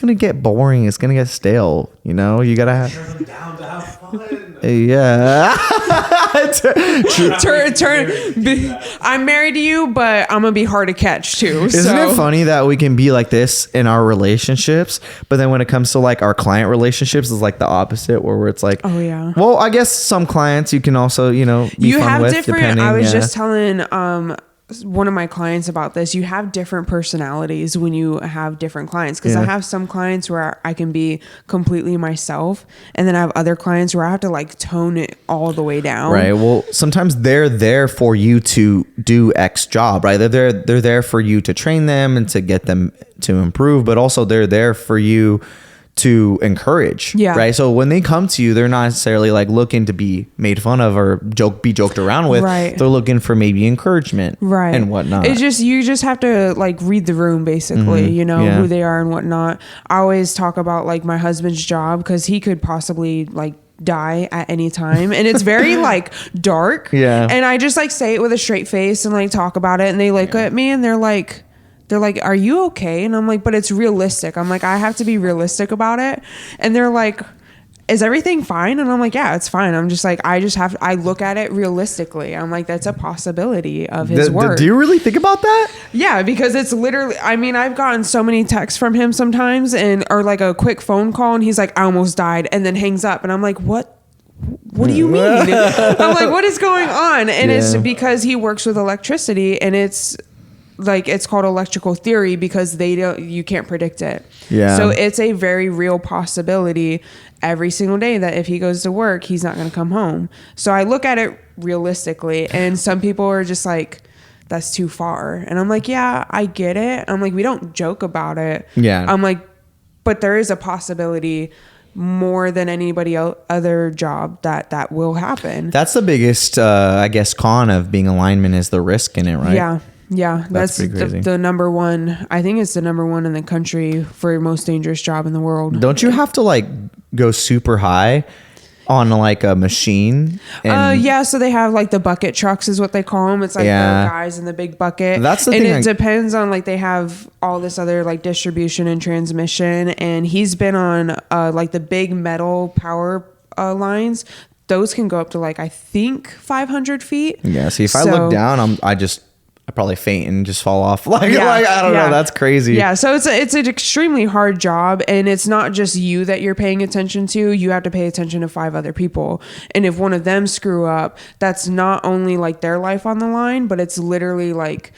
gonna get boring. It's gonna get stale. You know, you gotta have. Turn them down to have fun. Yeah. I'm married to you, but I'm gonna be hard to catch too. Isn't it funny that we can be like this in our relationships, but then when it comes to like our client relationships, it's like the opposite, where it's like, oh yeah. Well, I guess some clients you can also, you know, be you fun have with, different. I was just telling one of my clients about this. You have different personalities when you have different clients, because I have some clients where I can be completely myself, and then I have other clients where I have to like tone it all the way down. Right. Well, sometimes they're there for you to do X job, right? They're there for you to train them and to get them to improve, but also they're there for you to encourage. Yeah. Right. So when they come to you, they're not necessarily like looking to be made fun of or be joked around with. Right. They're looking for maybe encouragement. Right. And whatnot. You just have to like read the room, basically, you know, who they are and whatnot. I always talk about like my husband's job, because he could possibly like die at any time, and it's very like dark. Yeah. And I just like say it with a straight face and like talk about it, and they look at me and they're like, are you okay? And I'm like, but it's realistic. I'm like, I have to be realistic about it. And they're like, is everything fine? And I'm like, yeah, it's fine. I'm just like, I look at it realistically. I'm like, that's a possibility of his work. Do you really think about that? Yeah, because it's literally, I mean, I've gotten so many texts from him sometimes, or like a quick phone call, and he's like, I almost died, and then hangs up. And I'm like, what do you mean? I'm like, what is going on? And it's because he works with electricity, and it's called electrical theory, because you can't predict it. Yeah. So it's a very real possibility every single day that if he goes to work, he's not going to come home. So I look at it realistically, and some people are just like, that's too far. And I'm like, yeah, I get it. I'm like, we don't joke about it. Yeah. I'm like, but there is a possibility more than anybody other job that will happen. That's the biggest, I guess, con of being a lineman is the risk in it, right? Yeah. Yeah, that's the number one. I think it's the number one in the country for most dangerous job in the world. Don't you have to like go super high on like a machine? Yeah, so they have like the bucket trucks is what they call them. It's like the guys in the big bucket. That's the thing. And it depends on like, they have all this other like distribution and transmission. And he's been on like the big metal power lines. Those can go up to like, I think 500 feet. Yeah, see, if I look down, I probably faint and just fall off. I don't know. That's crazy. Yeah. So it's an extremely hard job, and it's not just you that you're paying attention to. You have to pay attention to 5 other people. And if one of them screw up, that's not only like their life on the line, but it's literally like,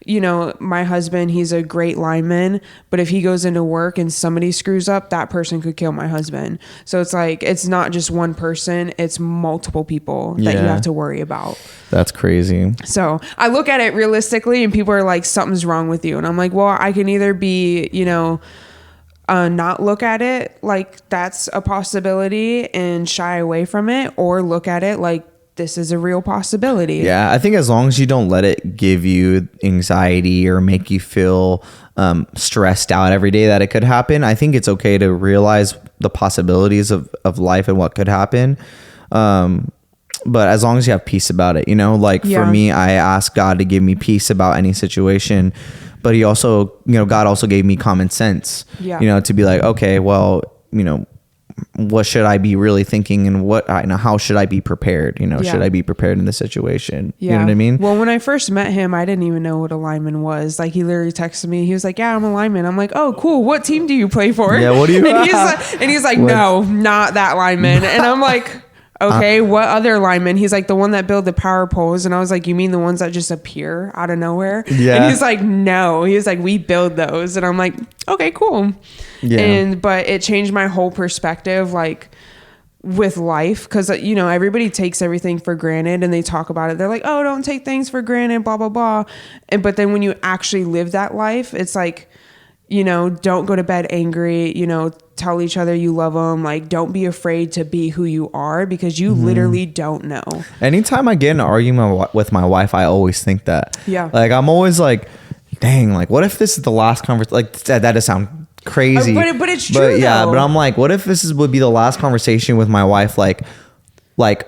you know, my husband, he's a great lineman, but if he goes into work and somebody screws up, that person could kill my husband. So it's like, it's not just one person, it's multiple people that you have to worry about. That's crazy. So I look at it realistically, and people are like, something's wrong with you. And I'm like, well, I can either be, you know, not look at it like that's a possibility and shy away from it, or look at it like this is a real possibility. Yeah, I think as long as you don't let it give you anxiety or make you feel stressed out every day that it could happen, I think it's okay to realize the possibilities of life and what could happen. But as long as you have peace about it, like for me, I ask God to give me peace about any situation, but he also, God also gave me common sense, to be like, okay, well, what should I be really thinking, and how should I be prepared? Should I be prepared in this situation? Yeah. You know what I mean? Well, when I first met him, I didn't even know what a lineman was. Like, he literally texted me. He was like, yeah, I'm a lineman. I'm like, oh, cool. What team do you play for? Yeah, what do you and he's like, no, not that lineman. And I'm like, okay, what other lineman? He's like, the one that build the power poles. And I was like, you mean the ones that just appear out of nowhere? Yeah. And he's like, no. He was like, we build those. And I'm like, okay, cool. Yeah. But it changed my whole perspective, like, with life, because everybody takes everything for granted, and they talk about it. They're like, oh, don't take things for granted, blah blah blah. But then when you actually live that life, it's like, don't go to bed angry, tell each other you love them. Like, don't be afraid to be who you are, because you literally don't know. Anytime I get in an argument with my wife, I always think that. Yeah. Like, I'm always like, dang, like, what if this is the last conversation? Like, that does sound crazy. But it's true, yeah, though. but I'm like, what if this would be the last conversation with my wife? Like,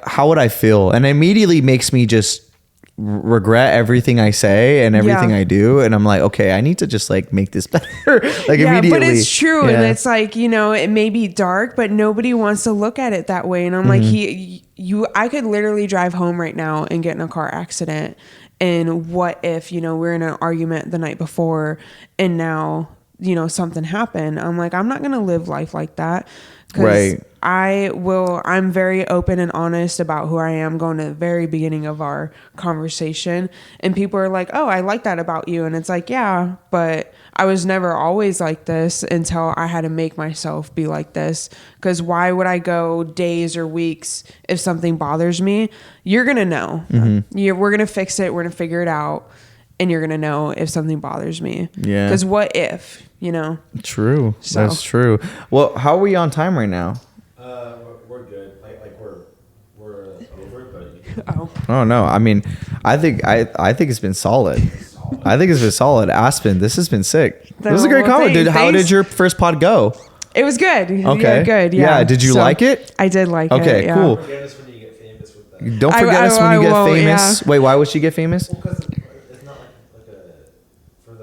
how would I feel? And it immediately makes me just regret everything I say and everything I do, and I'm like, okay, I need to just like make this better. Like, immediately. But it's true. And it's like, it may be dark, but nobody wants to look at it that way. And I'm like, I could literally drive home right now and get in a car accident, and what if we're in an argument the night before, and now something happened. I'm like, I'm not gonna live life like that. Right. I'm very open and honest about who I am going to the very beginning of our conversation. And people are like, oh, I like that about you. And it's like, yeah, but I was never always like this until I had to make myself be like this. Because why would I go days or weeks if something bothers me? You're going to know. We're going to fix it. We're going to figure it out. And you're going to know if something bothers me. Yeah. Because what if, True. So. That's true. Well, how are we on time right now? We're good. Like we're over, but Oh no. I mean, I think it's been solid. I think it's been solid. Aspen, this has been sick. This was a great comment, dude. How did your first pod go? It was good. Okay. Yeah, good. Yeah. Did you like it? I did like it. Okay, cool. Don't forget us when you get famous with that. Don't forget us when you get famous. Yeah. Wait, why would she get famous? Well, because it's not like a for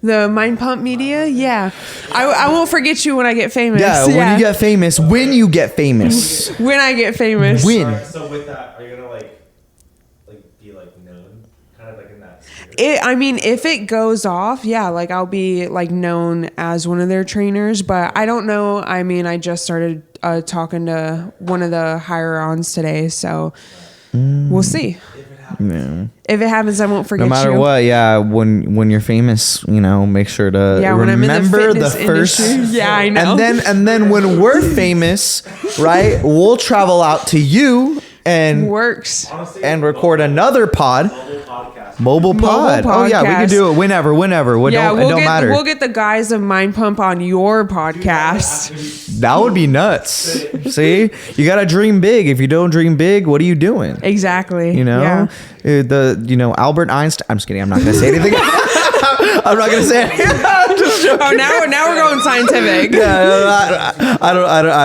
the Mind Pump Media. Yeah. I won't forget you when I get famous. Yeah, when you get famous. When you get famous. When I get famous. When. Right, so with that, are you gonna like be like known, kind of like in that sphere? I mean, if it goes off, yeah, like I'll be like known as one of their trainers, but I don't know. I mean, I just started talking to one of the hire-ons today, so we'll see. Yeah. If it happens, I won't forget you. No matter what, yeah. When you're famous, make sure to remember the first. Industry. Yeah, I know. And then when we're famous, right, we'll travel out to you and works and record another pod. Mobile pod. Oh yeah, we can do it whenever. It don't matter. We'll get the guys of Mind Pump on your podcast. That would be nuts. See, you gotta dream big. If you don't dream big, what are you doing? Exactly. Yeah. Albert Einstein. I'm just kidding. I'm not gonna say anything. I'm not gonna say anything. Oh, now we're going scientific. Yeah, I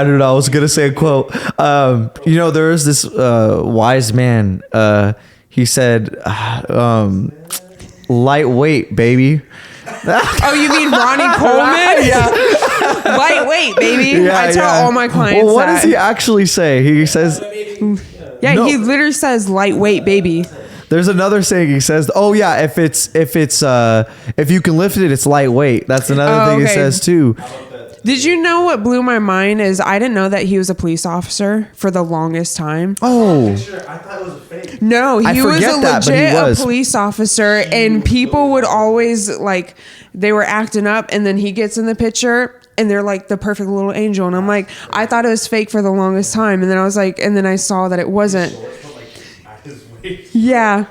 don't know. I was gonna say a quote. There is this wise man. He said, lightweight, baby. Oh, you mean Ronnie Coleman? Yeah. Lightweight, baby. Yeah, I tell all my clients Well, what does he actually say? He says... Yeah, he literally says lightweight, baby. There's another saying he says, oh yeah, if you can lift it, it's lightweight. That's another thing he says too. Did you know what blew my mind is I didn't know that he was a police officer for the longest time. Oh. I thought it was a fake. No, he was a police officer, and people would always they were acting up, and then he gets in the picture and they're like the perfect little angel. And I'm like, I thought it was fake for the longest time. And then I was like, and then I saw that it wasn't. Yeah.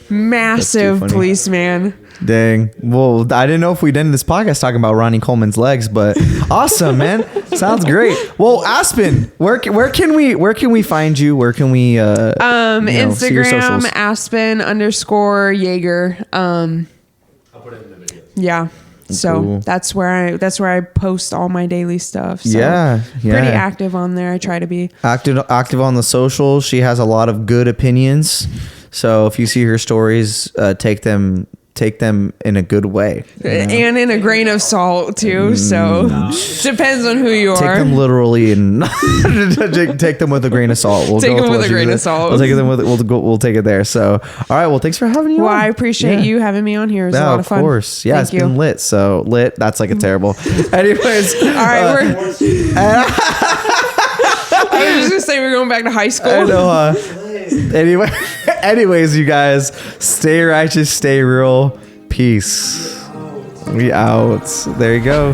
Massive funny. policeman. Dang. Well, I didn't know if we'd end this podcast talking about Ronnie Coleman's legs, but awesome, man. Sounds great. Well, Aspen, where can we find you? Where can we see your socials? Instagram Aspen _Yager. I'll put it in the video. Yeah. So Cool. that's where I post all my daily stuff. So Yeah. pretty active on there. I try to be. Active on the socials. She has a lot of good opinions. So if you see her stories, take them in a good way. And in a grain of salt too. So depends on who you Take are. them literally and take them with a grain of salt. We'll Take go them with what a she grain said. of salt. We'll take them with we'll take it there. So all right. Well, thanks for having you. Well, on. I appreciate you having me on here. It was a lot of fun. Of course. Yeah, Thank it's you. been lit. So lit. That's like a terrible. Anyways. All right, I was just gonna say we're going back to high school. I know. Anyways, you guys, stay righteous, stay real. Peace. We out. There you go.